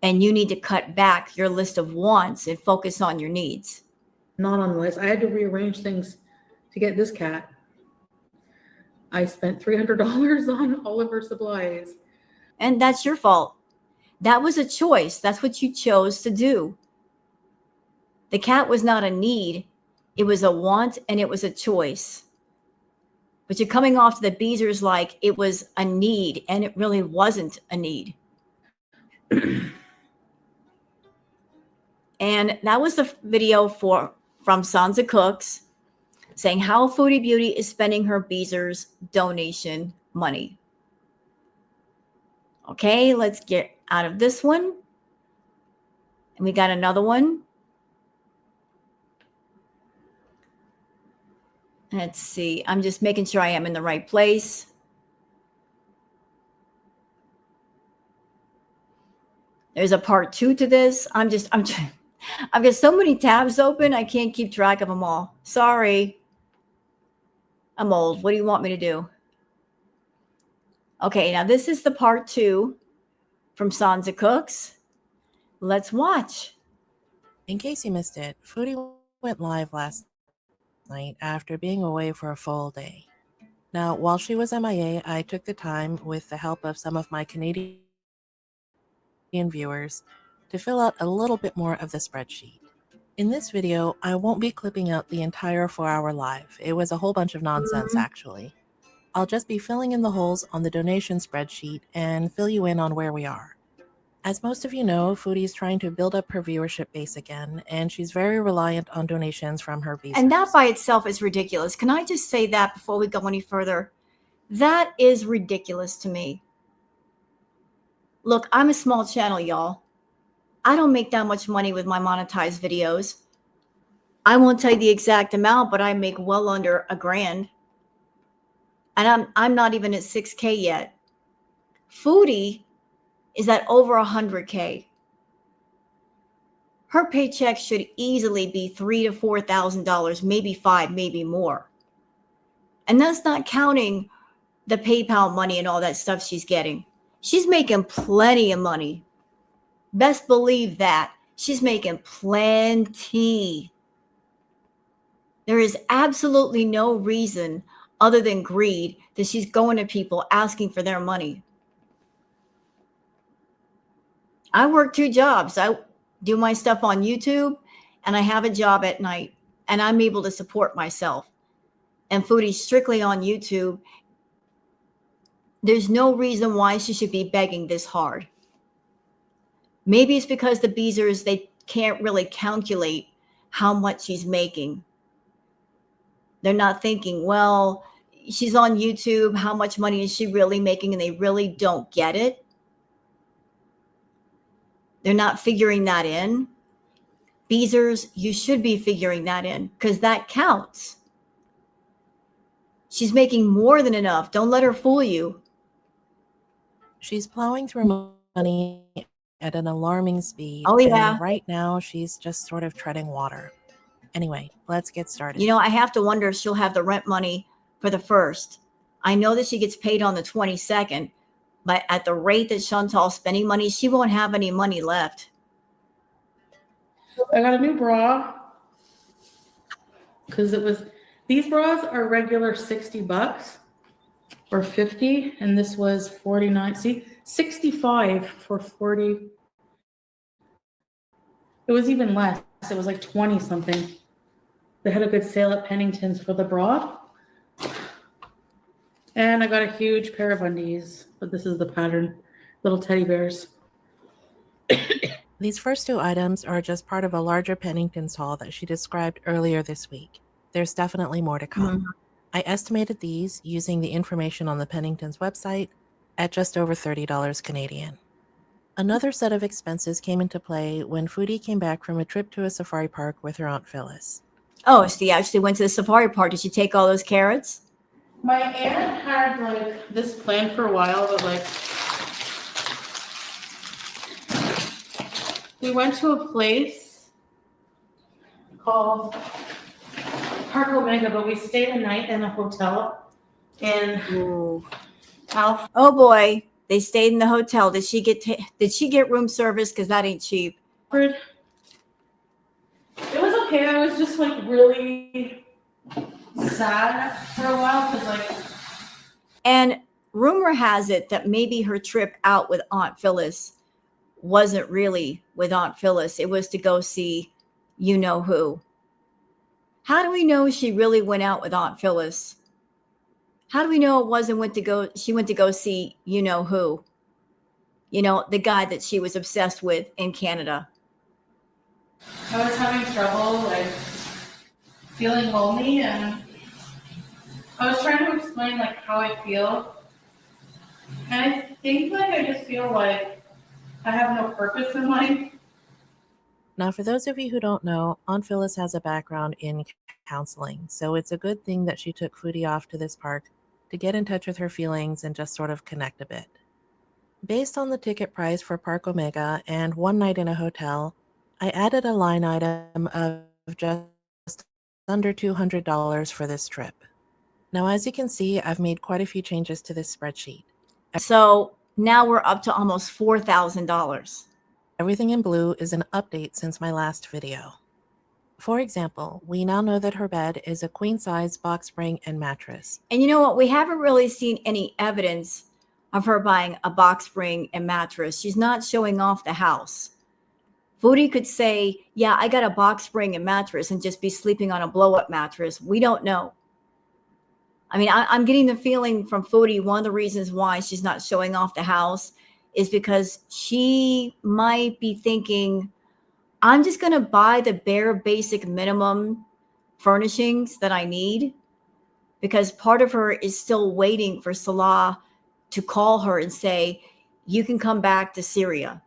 And you need to cut back your list of wants and focus on your needs. Not on the list. I had to rearrange things to get this cat. I spent $300 on all of her supplies. And that's your fault. That was a choice. That's what you chose to do. The cat was not a need. It was a want and it was a choice. But you're coming off to the Beezers like it was a need, and it really wasn't a need. And that was the video from SANSA Cooks saying how Foodie Beauty is spending her Beezers donation money. Okay, let's get out of this one. And we got another one. Let's see. I'm just making sure I am in the right place. There's a part 2 to this. I've got so many tabs open. I can't keep track of them all. Sorry. I'm old. What do you want me to do? Okay, now this is the part 2 from SANSA Cooks. Let's watch. In case you missed it, Foodie went live last night after being away for a full day. Now, while she was MIA, I took the time, with the help of some of my Canadian viewers, to fill out a little bit more of the spreadsheet. In this video, I won't be clipping out the entire 4-hour live. It was a whole bunch of nonsense, actually. I'll just be filling in the holes on the donation spreadsheet and fill you in on where we are. As most of you know, Foodie is trying to build up her viewership base again, and she's very reliant on donations from her Beezers. And that by itself is ridiculous. Can I just say that before we go any further? That is ridiculous to me. Look, I'm a small channel, y'all. I don't make that much money with my monetized videos. I won't tell you the exact amount, but I make well under $1,000. And I'm not even at 6K yet. Foodie is at over 100K. Her paycheck should easily be $3,000 to $4,000, maybe $5,000, maybe more. And that's not counting the PayPal money and all that stuff she's getting. She's making plenty of money. Best believe that. She's making plenty. There is absolutely no reason other than greed that she's going to people asking for their money. I work 2 jobs. I do my stuff on YouTube and I have a job at night, and I'm able to support myself. And Foodie's strictly on YouTube. There's no reason why she should be begging this hard. Maybe it's because the Beezers, they can't really calculate how much she's making. They're not thinking, well, she's on YouTube. How much money is she really making? And they really don't get it. They're not figuring that in. Beezers, you should be figuring that in because that counts. She's making more than enough. Don't let her fool you. She's plowing through money at an alarming speed. Oh, yeah. And right now, she's just sort of treading water. Anyway, let's get started. You know, I have to wonder if she'll have the rent money for the 1st. I know that she gets paid on the 22nd, but at the rate that Chantal's spending money, she won't have any money left. I got a new bra because these bras are regular $60 or $50, and this was $49. See, $65 for $40. It was even less. It was like 20 something. They had a good sale at Pennington's for the bra. And I got a huge pair of undies, but this is the pattern. Little teddy bears. These first 2 items are just part of a larger Pennington's haul that she described earlier this week. There's definitely more to come. Mm-hmm. I estimated these using the information on the Pennington's website at just over $30 Canadian. Another set of expenses came into play when Foodie came back from a trip to a safari park with her Aunt Phyllis. Oh, so you actually went to the safari park. Did she take all those carrots? My aunt had like this plan for a while, but like we went to a place called Park Omega, but we stayed a night in a hotel in Alf. Oh boy, they stayed in the hotel. Did she get room service? Because that ain't cheap. It was okay. I was just like really sad for a while because like. And rumor has it that maybe her trip out with Aunt Phyllis wasn't really with Aunt Phyllis. It was to go see you know who. How do we know she really went out with Aunt Phyllis? How do we know it wasn't she went to go see you know who? You know, the guy that she was obsessed with in Canada. I was having trouble like feeling lonely, and I was trying to explain like how I feel. And I think like I just feel like I have no purpose in life. Now, for those of you who don't know, Aunt Phyllis has a background in counseling, so it's a good thing that she took Foodie off to this park to get in touch with her feelings and just sort of connect a bit. Based on the ticket price for Park Omega and 1 night in a hotel, I added a line item of just under $200 for this trip. Now, as you can see, I've made quite a few changes to this spreadsheet. So now we're up to almost $4,000. Everything in blue is an update since my last video. For example, we now know that her bed is a queen-size box spring and mattress. And you know what? We haven't really seen any evidence of her buying a box spring and mattress. She's not showing off the house. Foodie could say, yeah, I got a box spring and mattress, and just be sleeping on a blow-up mattress. We don't know. I mean, I'm getting the feeling from Foodie, one of the reasons why she's not showing off the house is because she might be thinking, I'm just going to buy the bare basic minimum furnishings that I need, because part of her is still waiting for Salah to call her and say, you can come back to Syria.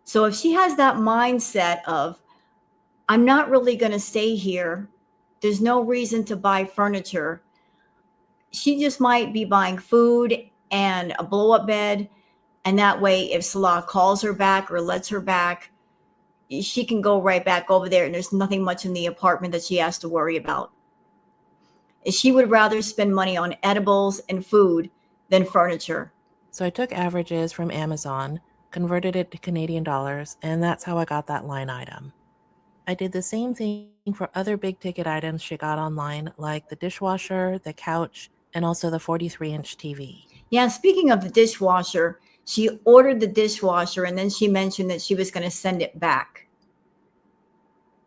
So if she has that mindset of, I'm not really going to stay here, there's no reason to buy furniture, she just might be buying food and a blow-up bed And that way, if Salah calls her back or lets her back, she can go right back over there, and there's nothing much in the apartment that she has to worry about. She would rather spend money on edibles and food than furniture. So I took averages from Amazon, converted it to Canadian dollars, and that's how I got that line item. I did the same thing for other big ticket items she got online, like the dishwasher, the couch, and also the 43-inch TV. Yeah, speaking of the dishwasher, she ordered the dishwasher and then she mentioned that she was going to send it back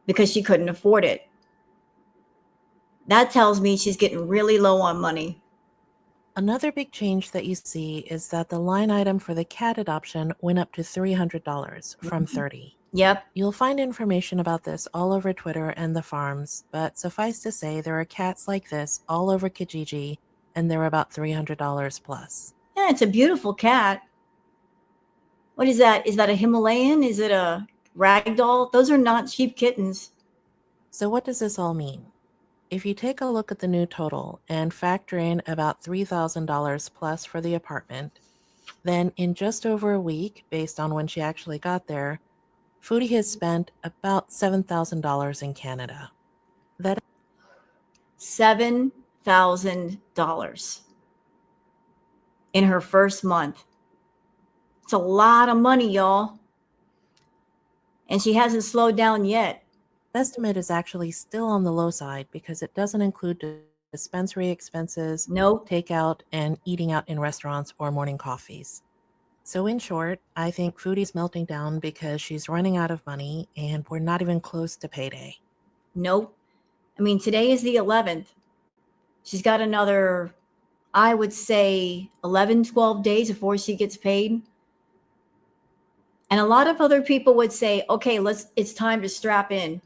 because she couldn't afford it. That tells me she's getting really low on money. Another big change that you see is that the line item for the cat adoption went up to $300 from $30. Yep. You'll find information about this all over Twitter and the farms, but suffice to say there are cats like this all over Kijiji, and they're about $300 plus. Yeah, it's a beautiful cat. What is that? Is that a Himalayan? Is it a ragdoll? Those are not cheap kittens. So what does this all mean? If you take a look at the new total and factor in about $3,000 plus for the apartment, then in just over a week, based on when she actually got there, Foodie has spent about $7,000 in Canada. That $7,000 in her first month. It's a lot of money, y'all. And she hasn't slowed down yet. estimate is actually still on the low side because it doesn't include dispensary expenses, Nope. takeout, and eating out in restaurants or morning coffees. So in short, I think Foodie's melting down because she's running out of money and we're not even close to payday. Nope. I mean, today is the 11th. She's got another, I would say, 11, 12 days before she gets paid. And a lot of other people would say, okay, it's time to strap in.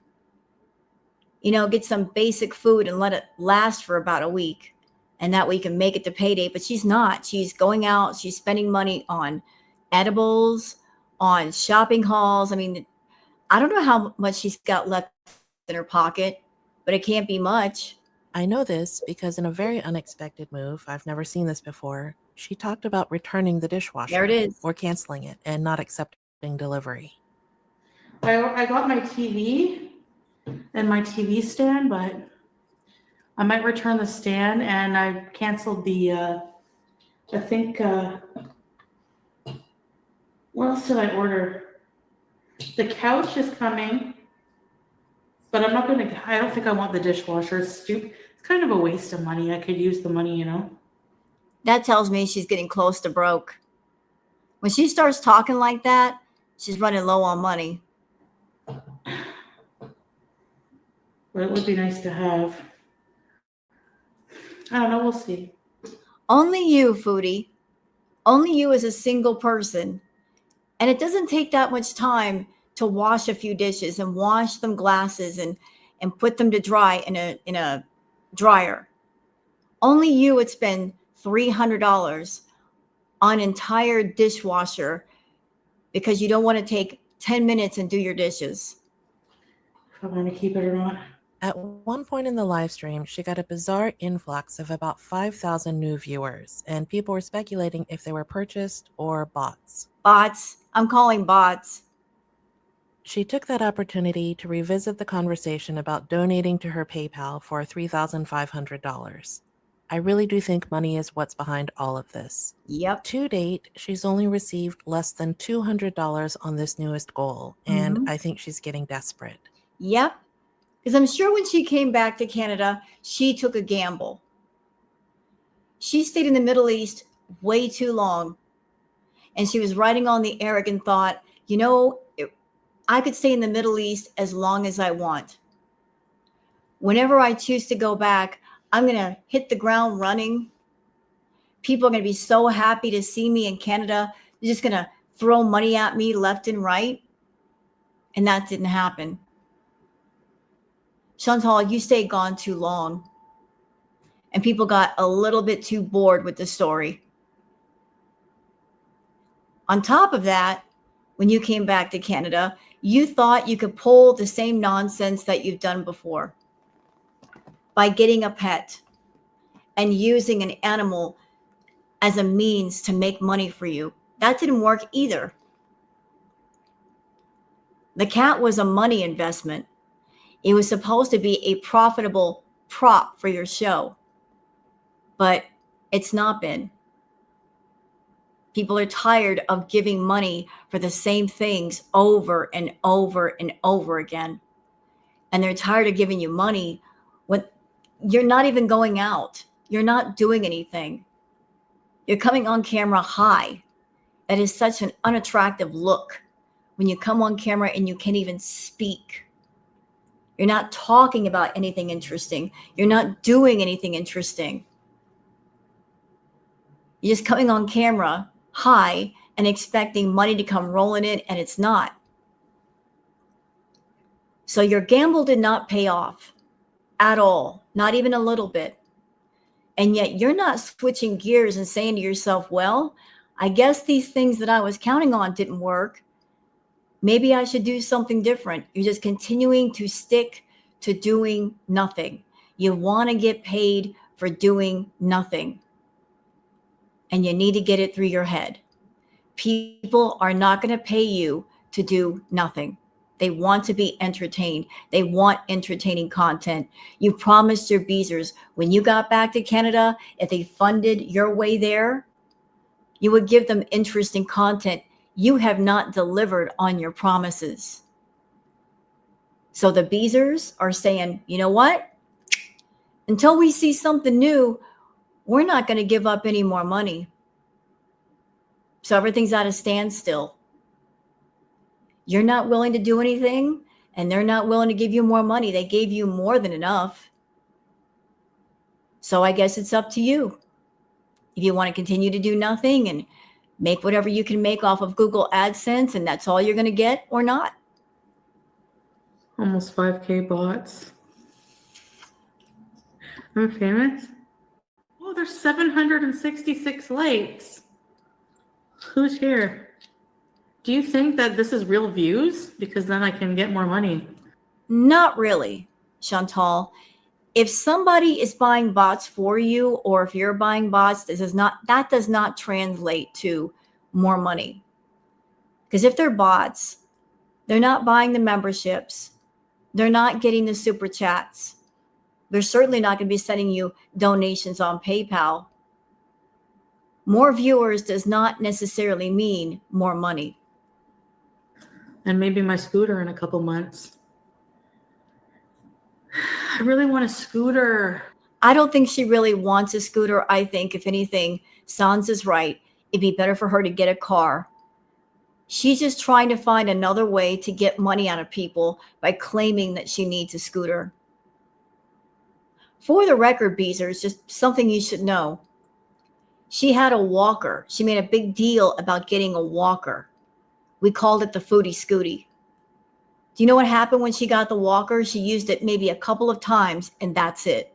You know, get some basic food and let it last for about a week. And that way you can make it to payday. But she's not. She's going out. She's spending money on edibles, on shopping hauls. I mean, I don't know how much she's got left in her pocket, but it can't be much. I know this because in a very unexpected move, I've never seen this before, she talked about returning the dishwasher. There it is. Or canceling it and not accepting delivery. I got my TV and my TV stand, but I might return the stand, and I canceled the, I think, what else did I order? The couch is coming, but I don't think I want the dishwasher. It's stupid. It's kind of a waste of money. I could use the money, you know? That tells me she's getting close to broke. When she starts talking like that, she's running low on money. But it would be nice to have. I don't know. We'll see. Only you, Foodie. Only you as a single person. And it doesn't take that much time to wash a few dishes and wash some glasses and put them to dry in a dryer. Only you would spend $300 on an entire dishwasher because you don't want to take 10 minutes and do your dishes. If I want to keep it or not. At one point in the live stream, she got a bizarre influx of about 5,000 new viewers, and people were speculating if they were purchased or bots. Bots. I'm calling bots. She took that opportunity to revisit the conversation about donating to her PayPal for $3,500. I really do think money is what's behind all of this. Yep. To date, she's only received less than $200 on this newest goal, and I think she's getting desperate. Yep. Because I'm sure when she came back to Canada, she took a gamble. She stayed in the Middle East way too long. And she was riding on the arrogant thought, you know, I could stay in the Middle East as long as I want. Whenever I choose to go back, I'm going to hit the ground running. People are going to be so happy to see me in Canada. They're just going to throw money at me left and right. And that didn't happen. Chantal, you stayed gone too long. And people got a little bit too bored with the story. On top of that, when you came back to Canada, you thought you could pull the same nonsense that you've done before by getting a pet and using an animal as a means to make money for you. That didn't work either. The cat was a money investment. It was supposed to be a profitable prop for your show, but it's not been. People are tired of giving money for the same things over and over and over again. And they're tired of giving you money when you're not even going out. You're not doing anything. You're coming on camera high. That is such an unattractive look when you come on camera and you can't even speak. You're not talking about anything interesting. You're not doing anything interesting. You're just coming on camera high and expecting money to come rolling in, and it's not. So your gamble did not pay off at all, not even a little bit. And yet you're not switching gears and saying to yourself, well, I guess these things that I was counting on didn't work. Maybe I should do something different. You're just continuing to stick to doing nothing. You want to get paid for doing nothing. And you need to get it through your head. People are not going to pay you to do nothing. They want to be entertained. They want entertaining content. You promised your Beezers when you got back to Canada, if they funded your way there, you would give them interesting content. You have not delivered on your promises. So the Beezers are saying, you know what? Until we see something new, we're not going to give up any more money. So everything's at a standstill. You're not willing to do anything, and they're not willing to give you more money. They gave you more than enough. So I guess it's up to you. If you want to continue to do nothing and make whatever you can make off of Google AdSense, and that's all you're going to get, or not. Almost 5K bots. I'm famous. Oh, there's 766 likes. Who's here? Do you think that this is real views? Because then I can get more money. Not really, Chantal. If somebody is buying bots for you, or if you're buying bots, that does not translate to more money. Because if they're bots, they're not buying the memberships. They're not getting the super chats. They're certainly not going to be sending you donations on PayPal. More viewers does not necessarily mean more money. And maybe my scooter in a couple months. I really want a scooter. I don't think she really wants a scooter. I think, if anything, SANSA's right. It'd be better for her to get a car. She's just trying to find another way to get money out of people by claiming that she needs a scooter. For the record, Beezers, just something you should know. She had a walker. She made a big deal about getting a walker. We called it the Foodie Scooty. Do you know what happened when she got the walker? She used it maybe a couple of times, and that's it.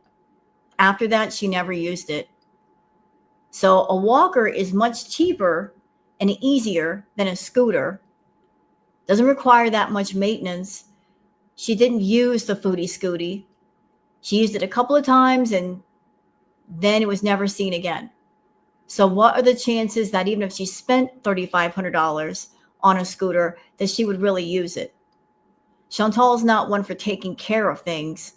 After that, she never used it. So a walker is much cheaper and easier than a scooter. Doesn't require that much maintenance. She didn't use the Foodie Scooty. She used it a couple of times, and then it was never seen again. So what are the chances that even if she spent $3,500 on a scooter, that she would really use it? Chantal's not one for taking care of things.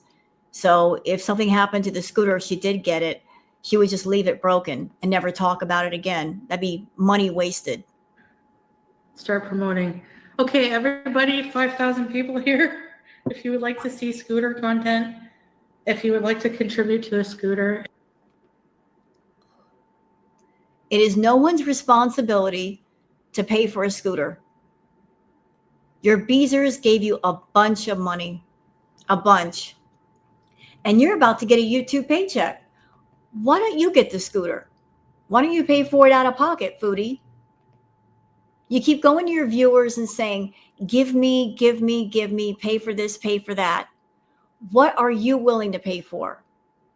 So if something happened to the scooter, if she did get it, she would just leave it broken and never talk about it again. That'd be money wasted. Start promoting. Okay, everybody, 5,000 people here. If you would like to see scooter content, if you would like to contribute to a scooter. It is no one's responsibility to pay for a scooter. Your Beezers gave you a bunch of money, a bunch, and you're about to get a YouTube paycheck. Why don't you get the scooter? Why don't you pay for it out of pocket, Foodie? You keep going to your viewers and saying, give me, give me, give me, pay for this, pay for that. What are you willing to pay for?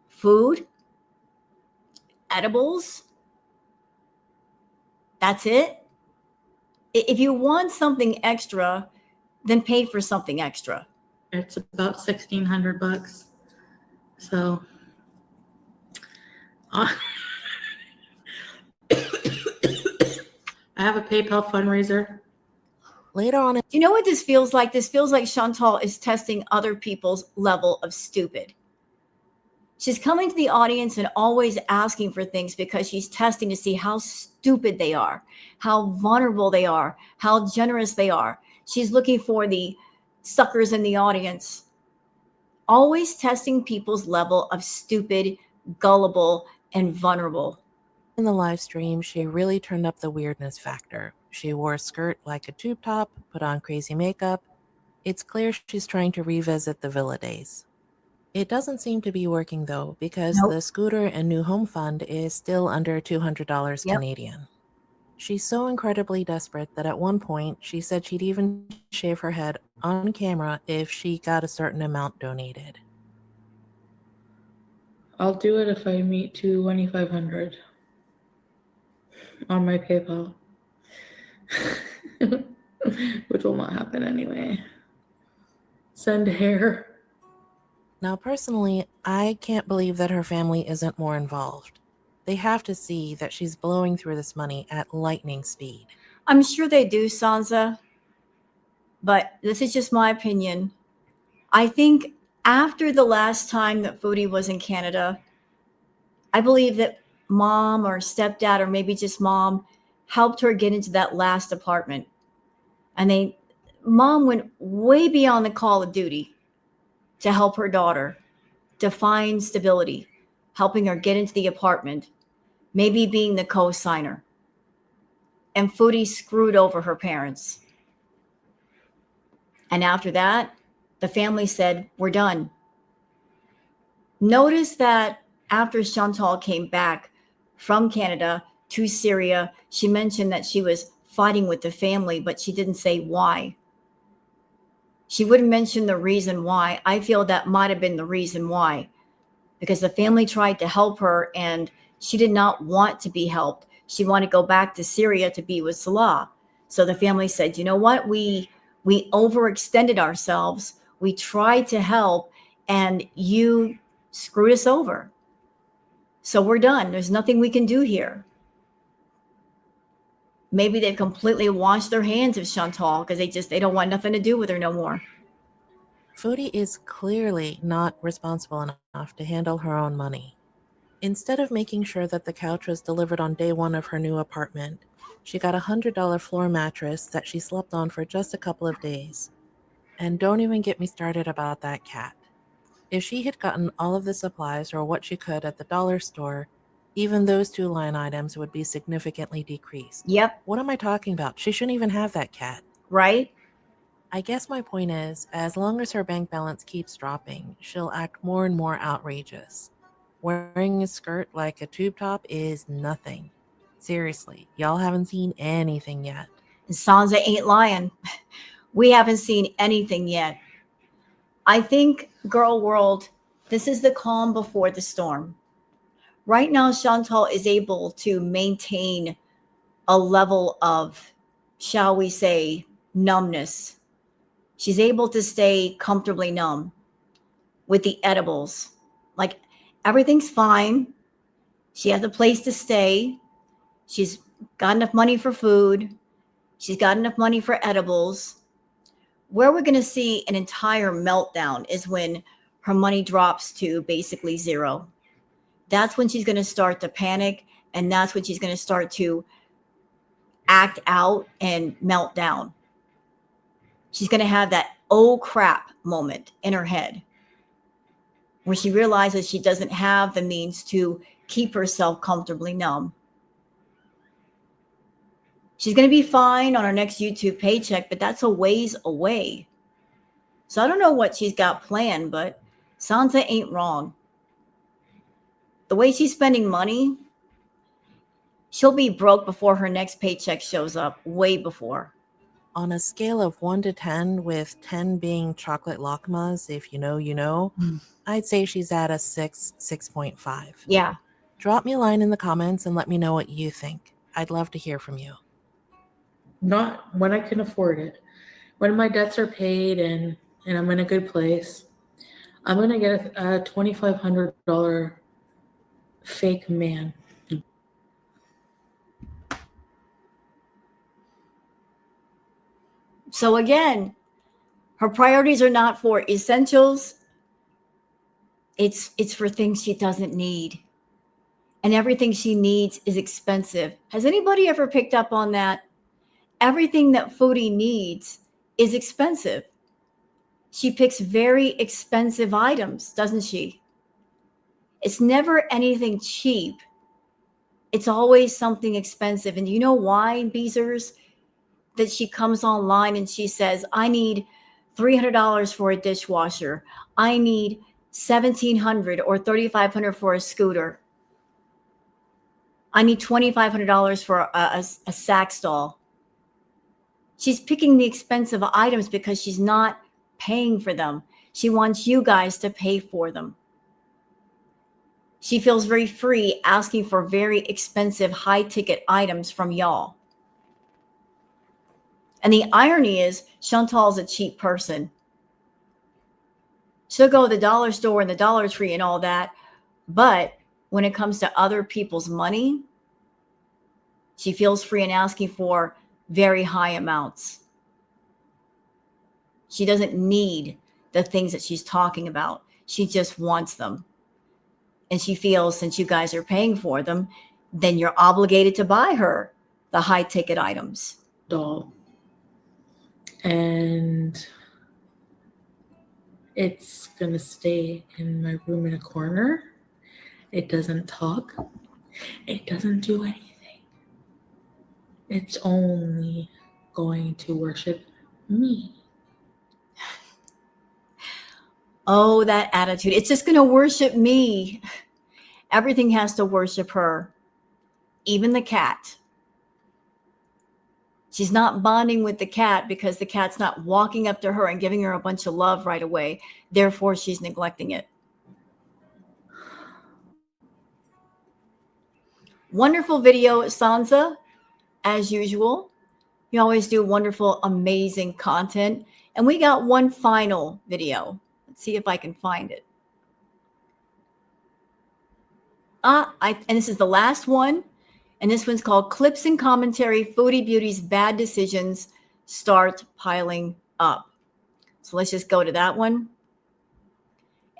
Food? Edibles? That's it? If you want something extra, then pay for something extra. It's about $1,600. So I have a PayPal fundraiser. Later on, Do you know what this feels like? This feels like Chantal is testing other people's level of stupid. She's coming to the audience and always asking for things because she's testing to see how stupid they are, how vulnerable they are, how generous they are. She's looking for the suckers in the audience, always testing people's level of stupid, gullible, and vulnerable. in the live stream, she really turned up the weirdness factor. She wore a skirt like a tube top, put on crazy makeup. It's clear she's trying to revisit the villa days. It doesn't seem to be working though, because Nope. the scooter and new home fund is still under $200 Yep. Canadian. She's so incredibly desperate that at one point she said she'd even shave her head on camera if she got a certain amount donated. I'll do it if I meet 2,500 on my PayPal. Which will not happen anyway. Send hair. Now, personally, I can't believe that her family isn't more involved. They have to see that she's blowing through this money at lightning speed. I'm sure they do, Sansa, but this is just my opinion. I think after the last time that Foodie was in Canada, I believe that mom or stepdad or maybe just mom helped her get into that last apartment. And mom went way beyond the call of duty to help her daughter to find stability, helping her get into the apartment, maybe being the co-signer. And Foodie screwed over her parents. And after that, the family said, we're done. Notice that after Chantal came back from Canada to Syria, she mentioned that she was fighting with the family, but she didn't say why. She wouldn't mention the reason why. I feel that might have been the reason why, because the family tried to help her and she did not want to be helped. She wanted to go back to Syria to be with Salah. So the family said, you know what? We overextended ourselves. We tried to help and you screwed us over. So we're done. There's nothing we can do here. Maybe they've completely washed their hands of Chantal because they don't want nothing to do with her no more. Foodie is clearly not responsible enough to handle her own money. Instead of making sure that the couch was delivered on day one of her new apartment, she got a $100 floor mattress that she slept on for just a couple of days. And don't even get me started about that cat. If she had gotten all of the supplies or what she could at the dollar store, even those two line items would be significantly decreased. Yep. What am I talking about? She shouldn't even have that cat. Right? I guess my point is, as long as her bank balance keeps dropping, she'll act more and more outrageous. Wearing a skirt like a tube top is nothing. Seriously, y'all haven't seen anything yet. And Sansa ain't lying. We haven't seen anything yet. I think, girl world, this is the calm before the storm. Right now, Chantal is able to maintain a level of, shall we say, numbness. She's able to stay comfortably numb with the edibles. Like everything's fine. She has a place to stay. She's got enough money for food. She's got enough money for edibles. Where we're going to see an entire meltdown is when her money drops to basically zero. That's when she's going to start to panic, and that's when she's going to start to act out and melt down. She's going to have that oh crap moment in her head where she realizes she doesn't have the means to keep herself comfortably numb. She's going to be fine on her next YouTube paycheck, but that's a ways away. So I don't know what she's got planned, but Sansa ain't wrong. The way she's spending money, she'll be broke before her next paycheck shows up, way before. On a scale of 1 to 10, with 10 being chocolate lakmas, if you know, you know, I'd say she's at a 6, 6.5. Yeah. Drop me a line in the comments and let me know what you think. I'd love to hear from you. Not when I can afford it. When my debts are paid and I'm in a good place, I'm going to get a $2,500 fake man. So again, her priorities are not for essentials. It's for things she doesn't need. And everything she needs is expensive. Has anybody ever picked up on that? Everything that Foodie needs is expensive. She picks very expensive items, doesn't she? It's never anything cheap. It's always something expensive. And you know why, Beezers? That she comes online and she says, I need $300 for a dishwasher. I need $1,700 or $3,500 for a scooter. I need $2,500 for a sack stall. She's picking the expensive items because she's not paying for them. She wants you guys to pay for them. She feels very free asking for very expensive, high-ticket items from y'all. And the irony is, Chantal's a cheap person. She'll go to the dollar store and the Dollar Tree and all that, but when it comes to other people's money, she feels free in asking for very high amounts. She doesn't need the things that she's talking about. She just wants them. And she feels since you guys are paying for them, then you're obligated to buy her the high ticket items. Doll. And it's going to stay in my room in a corner. It doesn't talk. It doesn't do anything. It's only going to worship me. Oh, that attitude. It's just going to worship me. Everything has to worship her, even the cat. She's not bonding with the cat because the cat's not walking up to her and giving her a bunch of love right away. Therefore, she's neglecting it. Wonderful video, SANSA, as usual. You always do wonderful, amazing content. And we got one final video. Let's see if I can find it. And this is the last one. And this one's called Clips and Commentary, Foodie Beauty's Bad Decisions Start Piling Up. So let's just go to that one.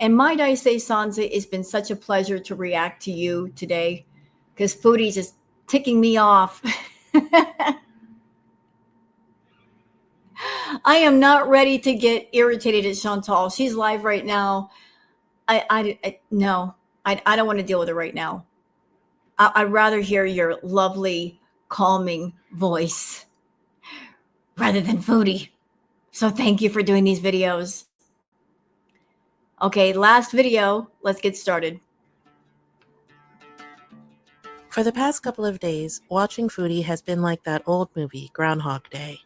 And might I say, Sansa, it's been such a pleasure to react to you today because Foodie's just ticking me off. I am not ready to get irritated at Chantal. She's live right now. No, I don't want to deal with her right now. I'd rather hear your lovely, calming voice rather than Foodie. So thank you for doing these videos. Okay, last video. Let's get started. For the past couple of days, watching Foodie has been like that old movie, Groundhog Day.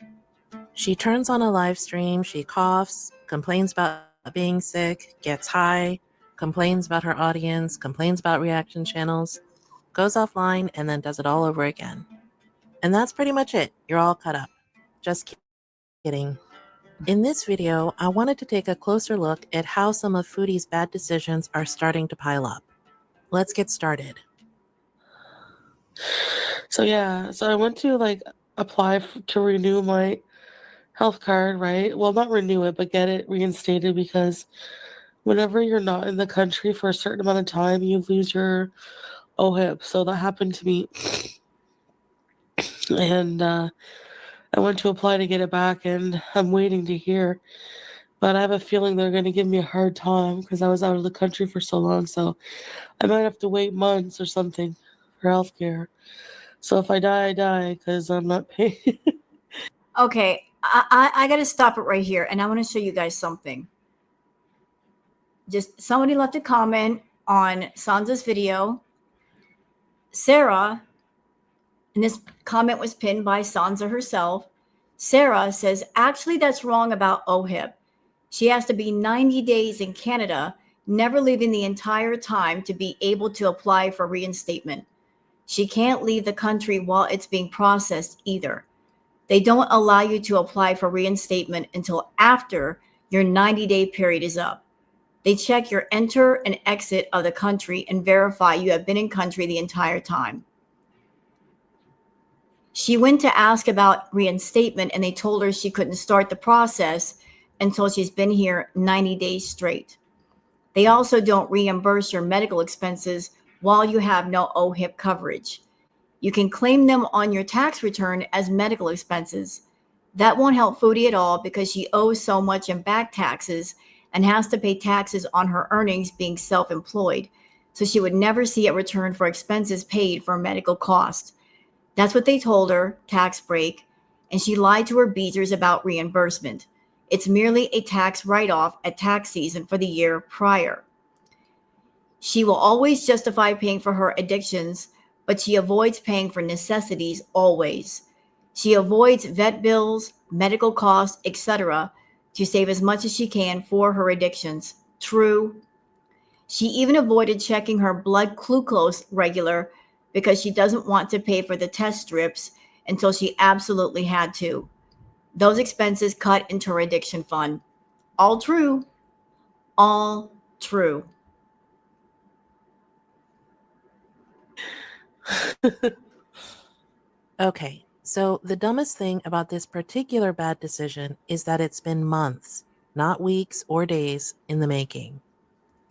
She turns on a live stream, she coughs, complains about being sick, gets high, complains about her audience, complains about reaction channels, goes offline, and then does it all over again. And that's pretty much it. You're all cut up. Just kidding. In this video, I wanted to take a closer look at how some of Foodie's bad decisions are starting to pile up. Let's get started. So I went to apply to renew my health card, right? Well, not renew it, but get it reinstated because whenever you're not in the country for a certain amount of time, you lose your OHIP. So that happened to me. And I went to apply to get it back, and I'm waiting to hear. But I have a feeling they're going to give me a hard time because I was out of the country for so long. So I might have to wait months or something for healthcare. So if I die, I die because I'm not paying. Okay, I got to stop it right here. And I want to show you guys something. Just somebody left a comment on Sansa's video. Sarah, and this comment was pinned by Sansa herself. Sarah says, actually, that's wrong about OHIP. She has to be 90 days in Canada, never leaving the entire time to be able to apply for reinstatement. She can't leave the country while it's being processed either. They don't allow you to apply for reinstatement until after your 90-day period is up. They check your enter and exit of the country and verify you have been in country the entire time. She went to ask about reinstatement, and they told her she couldn't start the process until she's been here 90 days straight. They also don't reimburse your medical expenses while you have no OHIP coverage. You can claim them on your tax return as medical expenses. That won't help Foodie at all because she owes so much in back taxes and has to pay taxes on her earnings being self-employed. So she would never see a return for expenses paid for medical costs. That's what they told her, tax break, and she lied to her beezers about reimbursement. It's merely a tax write-off at tax season for the year prior. She will always justify paying for her addictions, but she avoids paying for necessities always. She avoids vet bills, medical costs, etc. to save as much as she can for her addictions. True. She even avoided checking her blood glucose regular because she doesn't want to pay for the test strips until she absolutely had to. Those expenses cut into her addiction fund. All true. All true. Okay, so the dumbest thing about this particular bad decision is that it's been months, not weeks or days, in the making.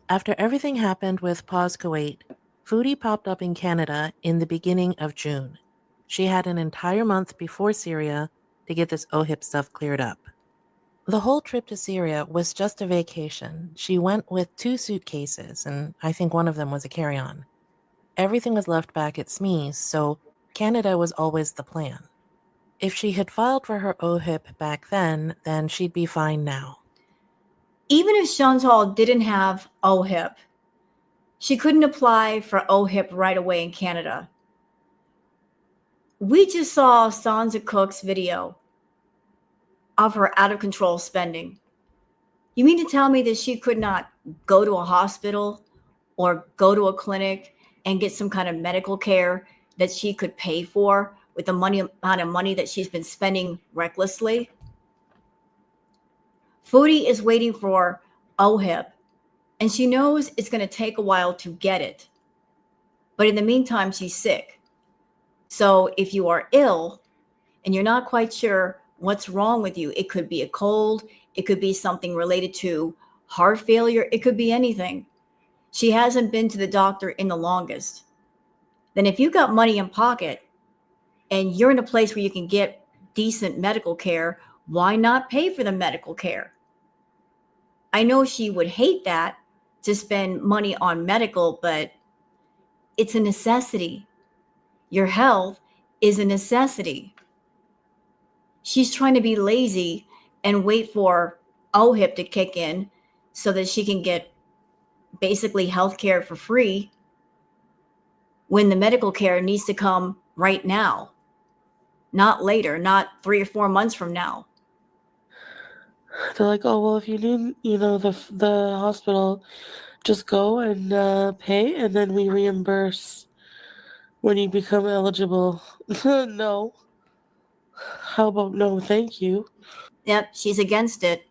After everything happened with Pause Kuwait, Foodie popped up in Canada in the beginning of June. She had an entire month before Syria to get this OHIP stuff cleared up. The whole trip to Syria was just a vacation. She went with 2 suitcases, and I think one of them was a carry-on. Everything was left back at SME's, so Canada was always the plan. If she had filed for her OHIP back then she'd be fine now. Even if Chantal didn't have OHIP, she couldn't apply for OHIP right away in Canada. We just saw SANSA Cook's video of her out of control spending. You mean to tell me that she could not go to a hospital or go to a clinic and get some kind of medical care that she could pay for with the amount of money that she's been spending recklessly? Foodie is waiting for OHIP, and she knows it's going to take a while to get it. But in the meantime, she's sick. So if you are ill and you're not quite sure what's wrong with you, it could be a cold, it could be something related to heart failure, it could be anything. She hasn't been to the doctor in the longest. Then if you got money in pocket and you're in a place where you can get decent medical care, why not pay for the medical care? I know she would hate that, to spend money on medical, but it's a necessity. Your health is a necessity. She's trying to be lazy and wait for OHIP to kick in so that she can get basically health care for free when the medical care needs to come right now, not later, not 3 or 4 months from now. They're like, oh, well, if you need, the hospital, just go and pay, and then we reimburse when you become eligible. No. How about no, thank you? Yep, she's against it.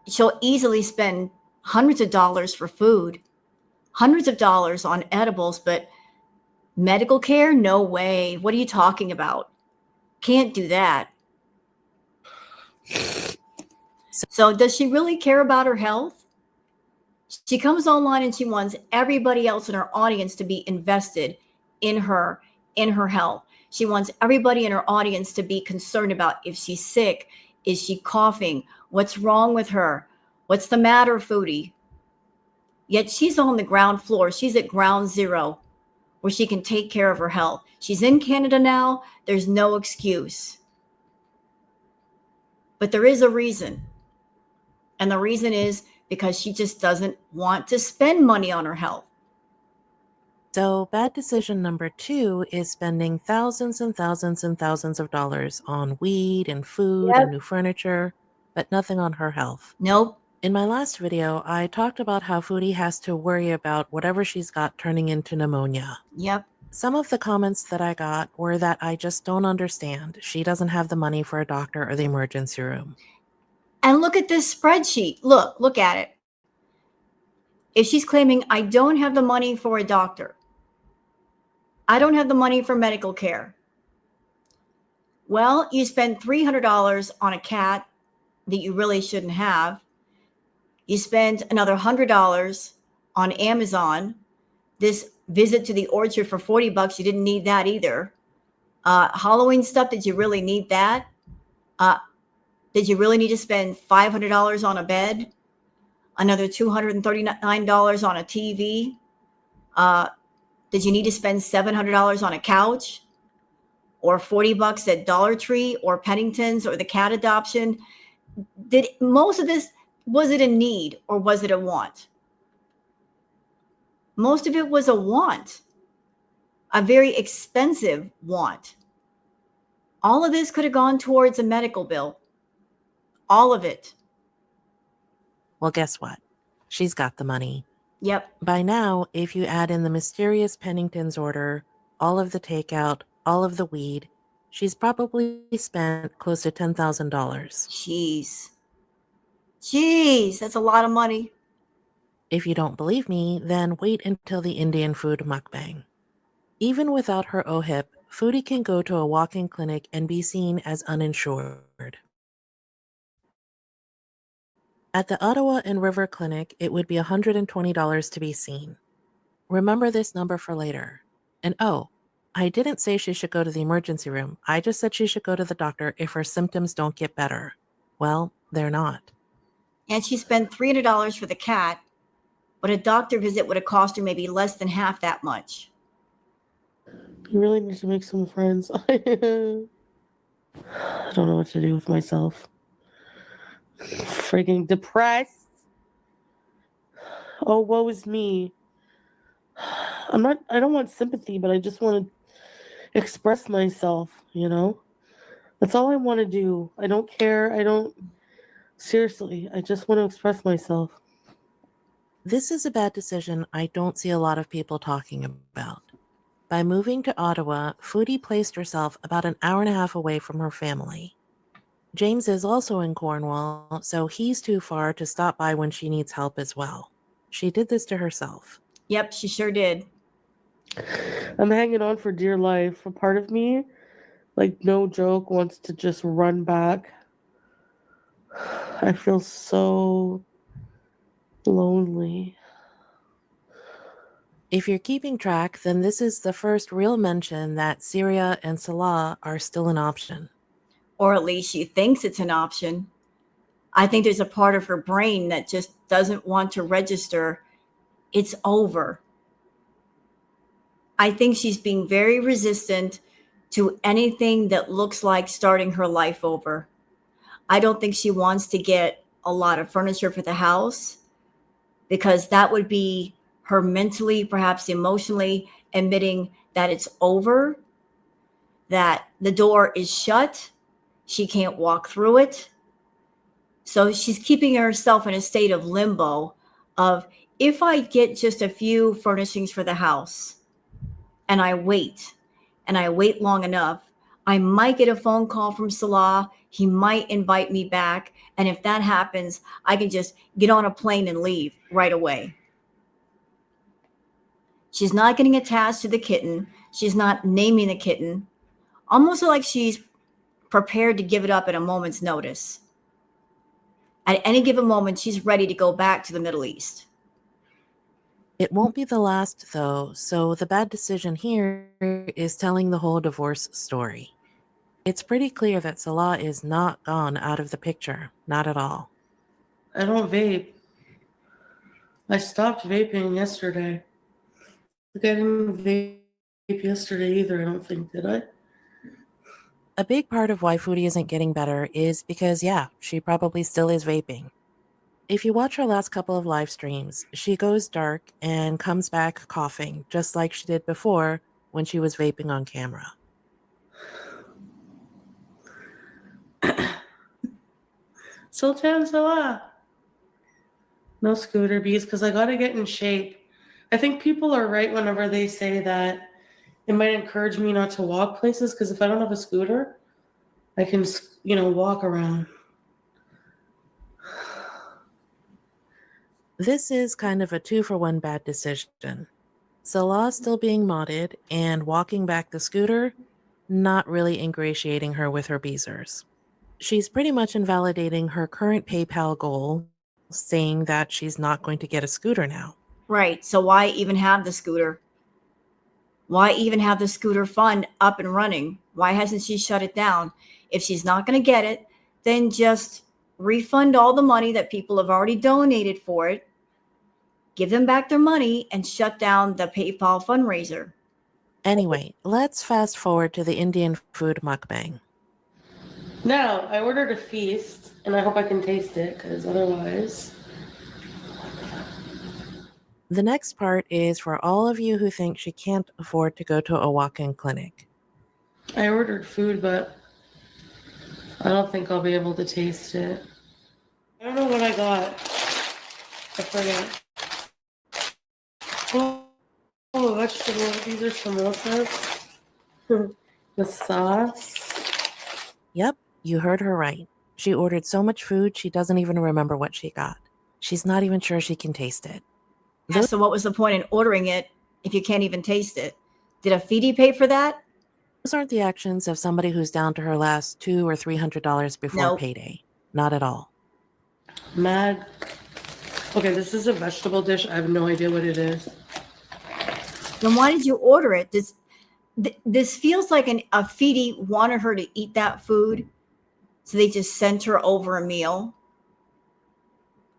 She'll easily spend hundreds of dollars for food, hundreds of dollars on edibles, but medical care? No way. What are you talking about? Can't do that. So does she really care about her health? She comes online and she wants everybody else in her audience to be invested in her health. She wants everybody in her audience to be concerned about if she's sick, is she coughing, what's wrong with her, what's the matter, Foodie? Yet she's on the ground floor. She's at ground zero where she can take care of her health. She's in Canada now. There's no excuse. But there is a reason. And the reason is because she just doesn't want to spend money on her health. So bad decision number 2 is spending thousands and thousands and thousands of dollars on weed and food and new furniture, but nothing on her health. Nope. In my last video, I talked about how Foodie has to worry about whatever she's got turning into pneumonia. Yep. Some of the comments that I got were that I just don't understand. She doesn't have the money for a doctor or the emergency room. And look at this spreadsheet. Look at it. If she's claiming, I don't have the money for a doctor, I don't have the money for medical care. Well, you spend $300 on a cat that you really shouldn't have. You spend another $100 on Amazon. This visit to the orchard for $40, you didn't need that either. Halloween stuff, did you really need that? Uh, did you really need to spend $500 on a bed? Another $239 on a TV? Did you need to spend $700 on a couch? Or $40 at Dollar Tree or Pennington's or the cat adoption? Did most of this, was it a need or was it a want? Most of it was a want, a very expensive want. All of this could have gone towards a medical bill. All of it. Well, guess what? She's got the money. Yep. By now, if you add in the mysterious Pennington's order, all of the takeout, all of the weed, she's probably spent close to $10,000. Jeez, that's a lot of money. If you don't believe me, then wait until the Indian food mukbang. Even without her OHIP, Foodie can go to a walk-in clinic and be seen as uninsured. At the Ottawa and River Clinic, it would be $120 to be seen. Remember this number for later. And oh, I didn't say she should go to the emergency room. I just said she should go to the doctor if her symptoms don't get better. Well, they're not. And she spent $300 for the cat, but a doctor visit would have cost her maybe less than half that much. You really need to make some friends. I don't know what to do with myself. Freaking depressed. Oh, woe is me. I don't want sympathy, but I just want to express myself, you know? That's all I want to do. I don't care. Seriously, I just want to express myself. This is a bad decision I don't see a lot of people talking about. By moving to Ottawa, Foodie placed herself about an hour and a half away from her family. James is also in Cornwall, so he's too far to stop by when she needs help as well. She did this to herself. Yep, she sure did. I'm hanging on for dear life. A part of me, like no joke, wants to just run back. I feel so lonely. If you're keeping track, then this is the first real mention that Syria and Salah are still an option. Or at least she thinks it's an option. I think there's a part of her brain that just doesn't want to register. It's over. I think she's being very resistant to anything that looks like starting her life over. I don't think she wants to get a lot of furniture for the house because that would be her mentally, perhaps emotionally admitting that it's over, that the door is shut, she can't walk through it. So she's keeping herself in a state of limbo of, if I get just a few furnishings for the house and I wait long enough, I might get a phone call from Salah. He might invite me back. And if that happens, I can just get on a plane and leave right away. She's not getting attached to the kitten. She's not naming the kitten. Almost like she's prepared to give it up at a moment's notice. At any given moment, she's ready to go back to the Middle East. It won't be the last, though, so the bad decision here is telling the whole divorce story. It's pretty clear that Salah is not gone out of the picture, not at all. I don't vape. I stopped vaping yesterday. Like I didn't vape yesterday either, I don't think, did I? A big part of why Foodie isn't getting better is because, yeah, she probably still is vaping. If you watch her last couple of live streams, she goes dark and comes back coughing, just like she did before when she was vaping on camera. Sultan Salah. No scooter bees, because I got to get in shape. I think people are right whenever they say that it might encourage me not to walk places, because if I don't have a scooter, I can, walk around. This is kind of a 2-for-1 bad decision. Salah still being modded and walking back the scooter, not really ingratiating her with her Beezers. She's pretty much invalidating her current PayPal goal, saying that she's not going to get a scooter now. Right. So why even have the scooter? Why even have the scooter fund up and running? Why hasn't she shut it down? If she's not going to get it, then just refund all the money that people have already donated for it, give them back their money, and shut down the PayPal fundraiser. Anyway, let's fast forward to the Indian food mukbang. Now, I ordered a feast, and I hope I can taste it, because otherwise... The next part is for all of you who think she can't afford to go to a walk-in clinic. I ordered food, but I don't think I'll be able to taste it. I don't know what I got. I forget. Oh, vegetable. These are samosas. The sauce. Yep, you heard her right. She ordered so much food she doesn't even remember what she got. She's not even sure she can taste it. So what was the point in ordering it if you can't even taste it? Did a Foodie pay for that? Those aren't the actions of somebody who's down to her last $200 or $300 before Nope. payday. Not at all. Mad. Okay, this is a vegetable dish. I have no idea what it is. Then why did you order it? This feels like a Foodie wanted her to eat that food, so they just sent her over a meal.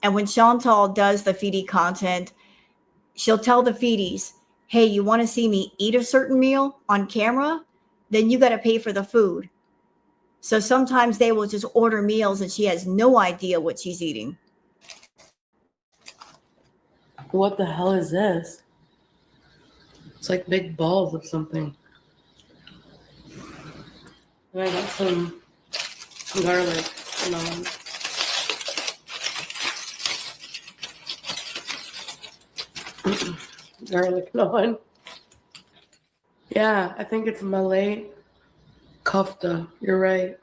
And when Chantal does the Foodie content, she'll tell the Foodies, hey, you want to see me eat a certain meal on camera? Then you got to pay for the food. So sometimes they will just order meals and she has no idea what she's eating. What the hell is this? It's like big balls of something. And I got some garlic and garlic naan. Yeah, I think it's Malay kofta. You're right.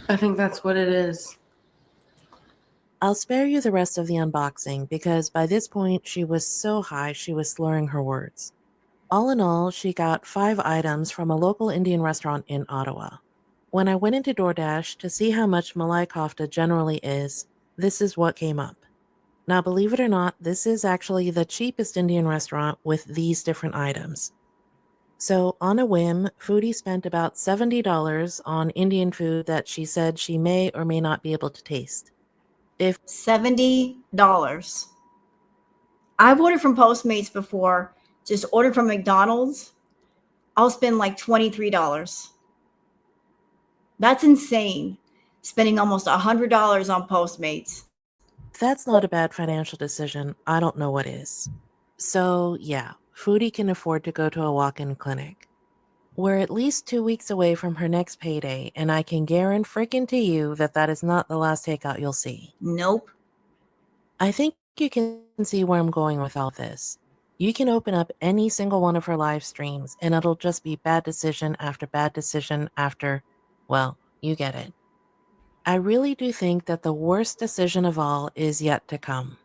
I think that's what it is. I'll spare you the rest of the unboxing because by this point she was so high she was slurring her words. All in all, she got 5 items from a local Indian restaurant in Ottawa. When I went into DoorDash to see how much Malay kofta generally is, this is what came up. Now, believe it or not, this is actually the cheapest Indian restaurant with these different items. So, on a whim, Foodie spent about $70 on Indian food that she said she may or may not be able to taste. $70. I've ordered from Postmates before, just ordered from McDonald's. I'll spend like $23. That's insane. Spending almost $100 on Postmates. If that's not a bad financial decision, I don't know what is. So, yeah, Foodie can afford to go to a walk-in clinic. We're at least 2 weeks away from her next payday, and I can guarantee you that that is not the last takeout you'll see. Nope. I think you can see where I'm going with all this. You can open up any single one of her live streams, and it'll just be bad decision after bad decision after, well, you get it. I really do think that the worst decision of all is yet to come.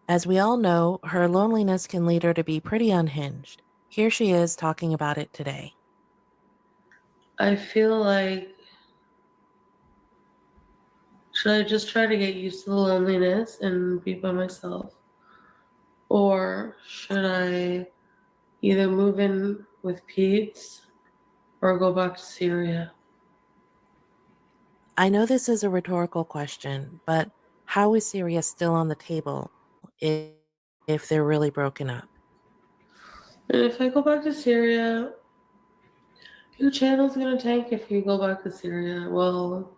As we all know, her loneliness can lead her to be pretty unhinged. Here she is talking about it today. I feel like, should I just try to get used to the loneliness and be by myself? Or should I either move in with Pete's or go back to Syria? I know this is a rhetorical question, but how is Syria still on the table if they're really broken up? And if I go back to Syria, your channel's gonna tank if you go back to Syria. Well,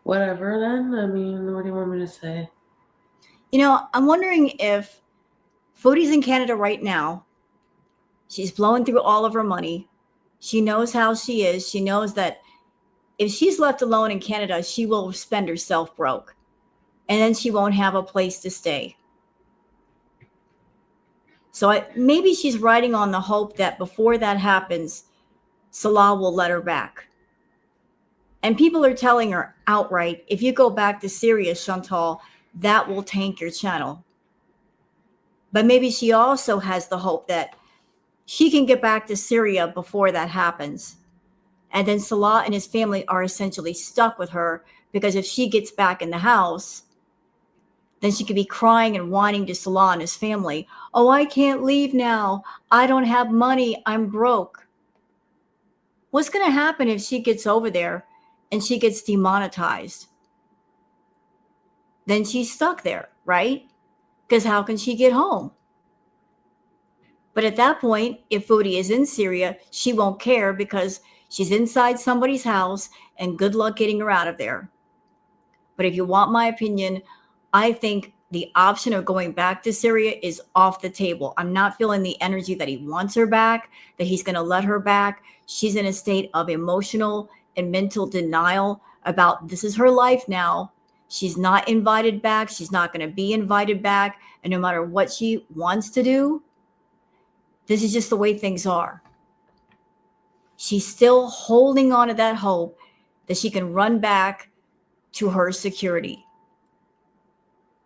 whatever then. I mean, what do you want me to say? You know, I'm wondering if Foodie's in Canada right now. She's blowing through all of her money. She knows how she is. She knows that if she's left alone in Canada, she will spend herself broke. And then she won't have a place to stay. So maybe she's riding on the hope that before that happens, Salah will let her back. And people are telling her outright, if you go back to Syria, Chantal, that will tank your channel. But maybe she also has the hope that she can get back to Syria before that happens. And then Salah and his family are essentially stuck with her, because if she gets back in the house, then she could be crying and whining to Salah and his family. Oh, I can't leave now. I don't have money. I'm broke. What's going to happen if she gets over there and she gets demonetized? Then she's stuck there, right? Because how can she get home? But at that point, if Foodie is in Syria, she won't care because she's inside somebody's house, and good luck getting her out of there. But if you want my opinion, I think the option of going back to Syria is off the table. I'm not feeling the energy that he wants her back, that he's going to let her back. She's in a state of emotional and mental denial about this is her life now. She's not invited back. She's not going to be invited back. And no matter what she wants to do, this is just the way things are. She's still holding on to that hope that she can run back to her security.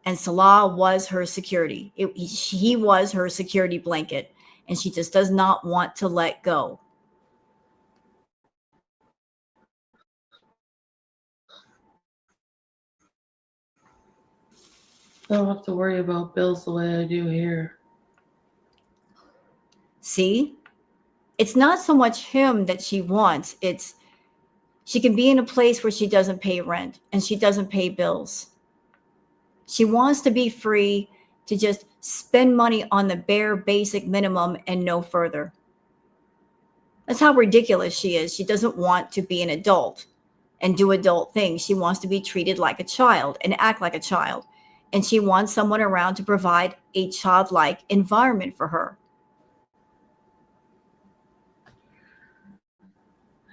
And Salah was her security. He was her security blanket. And she just does not want to let go. I don't have to worry about bills the way I do here. See? It's not so much him that she wants. It's she can be in a place where she doesn't pay rent and she doesn't pay bills. She wants to be free to just spend money on the bare basic minimum and no further. That's how ridiculous she is. She doesn't want to be an adult and do adult things. She wants to be treated like a child and act like a child. And she wants someone around to provide a childlike environment for her.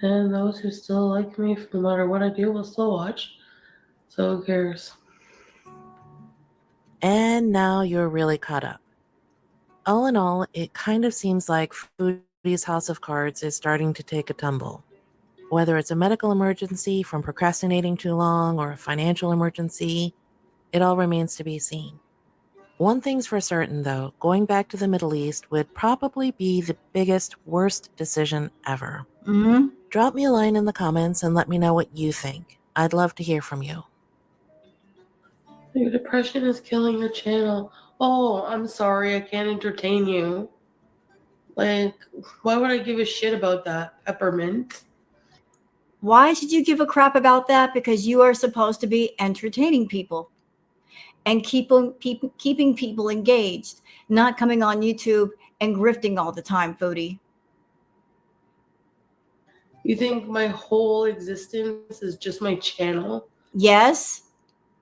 And those who still like me, no matter what I do, will still watch. So who cares? And now you're really caught up. All in all, it kind of seems like Foodie's house of cards is starting to take a tumble. Whether it's a medical emergency from procrastinating too long or a financial emergency, it all remains to be seen. One thing's for certain, though, going back to the Middle East would probably be the biggest, worst decision ever. Mm-hmm. Drop me a line in the comments and let me know what you think. I'd love to hear from you. Your depression is killing your channel. Oh, I'm sorry, I can't entertain you. Like, why would I give a shit about that? Peppermint? Why should you give a crap about that? Because you are supposed to be entertaining people and keeping people engaged, not coming on YouTube and grifting all the time, Foodie. You think my whole existence is just my channel? Yes,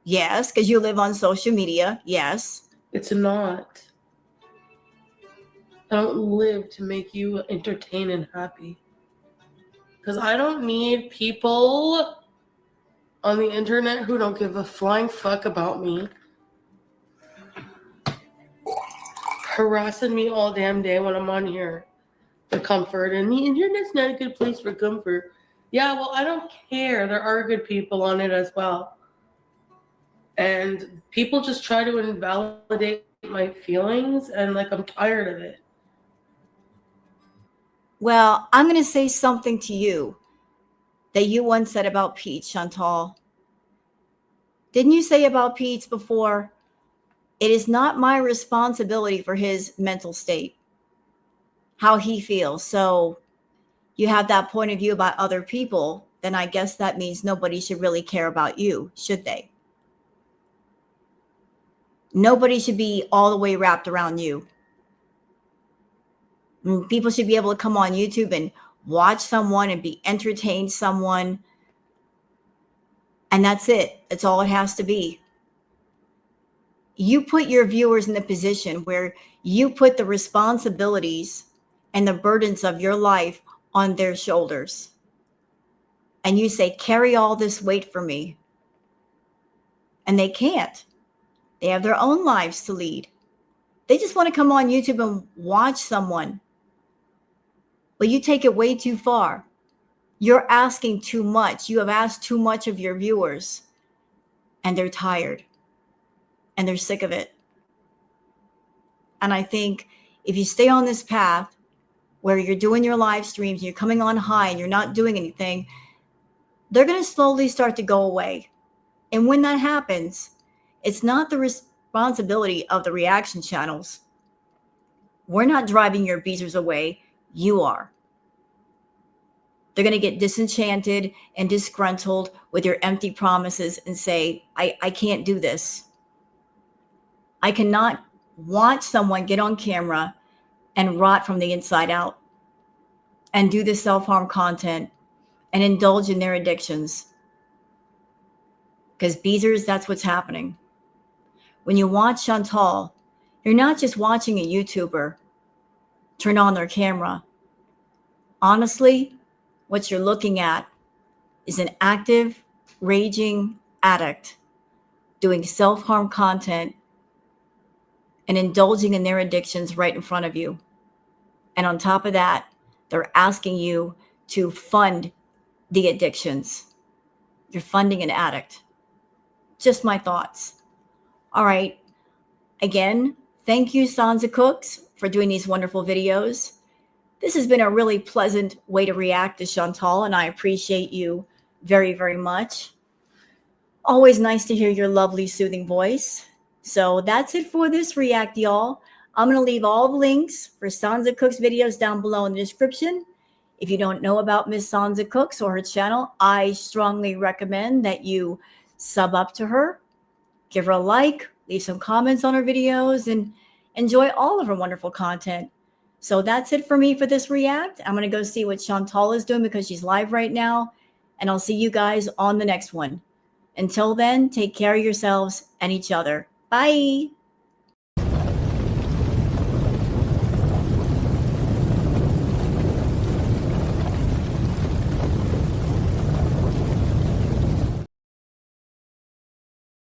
because you live on social media. Yes. It's not. I don't live to make you entertained and happy. Because I don't need people on the internet who don't give a flying fuck about me harassing me all damn day when I'm on here for comfort. And the internet's not a good place for comfort. Yeah, well, I don't care. There are good people on it as well. And people just try to invalidate my feelings, and like I'm tired of it. Well, I'm going to say something to you that you once said about Pete, Chantal. Didn't you say about Pete before, it is not my responsibility for his mental state, how he feels. So you have that point of view about other people, then I guess that means nobody should really care about you, should they? Nobody should be all the way wrapped around you. People should be able to come on YouTube and watch someone and be entertained someone. And that's it. That's all it has to be. You put your viewers in the position where you put the responsibilities and the burdens of your life on their shoulders. And you say, carry all this weight for me. And they can't. They have their own lives to lead. They just want to come on YouTube and watch someone. But you take it way too far. You're asking too much. You have asked too much of your viewers. And they're tired. And they're sick of it. And I think if you stay on this path where you're doing your live streams and you're coming on high and you're not doing anything, they're going to slowly start to go away. And when that happens, it's not the responsibility of the reaction channels. We're not driving your beezers away. You are. They're going to get disenchanted and disgruntled with your empty promises and say, I can't do this. I cannot watch someone get on camera and rot from the inside out and do the self-harm content and indulge in their addictions. Because beezers, that's what's happening. When you watch Chantal, you're not just watching a YouTuber turn on their camera. Honestly, what you're looking at is an active, raging addict doing self-harm content and indulging in their addictions right in front of you. And on top of that, they're asking you to fund the addictions. You're funding an addict. Just my thoughts. All right. Again, thank you, SANSA Cooks, for doing these wonderful videos. This has been a really pleasant way to react to Chantal, and I appreciate you very, very much. Always nice to hear your lovely, soothing voice. So that's it for this react, y'all. I'm going to leave all the links for SANSA Cooks videos down below in the description. If you don't know about Miss SANSA Cooks or her channel, I strongly recommend that you sub up to her, give her a like, leave some comments on her videos, and enjoy all of her wonderful content. So that's it for me for this react. I'm going to go see what Chantal is doing because she's live right now, and I'll see you guys on the next one. Until then, take care of yourselves and each other. Bye.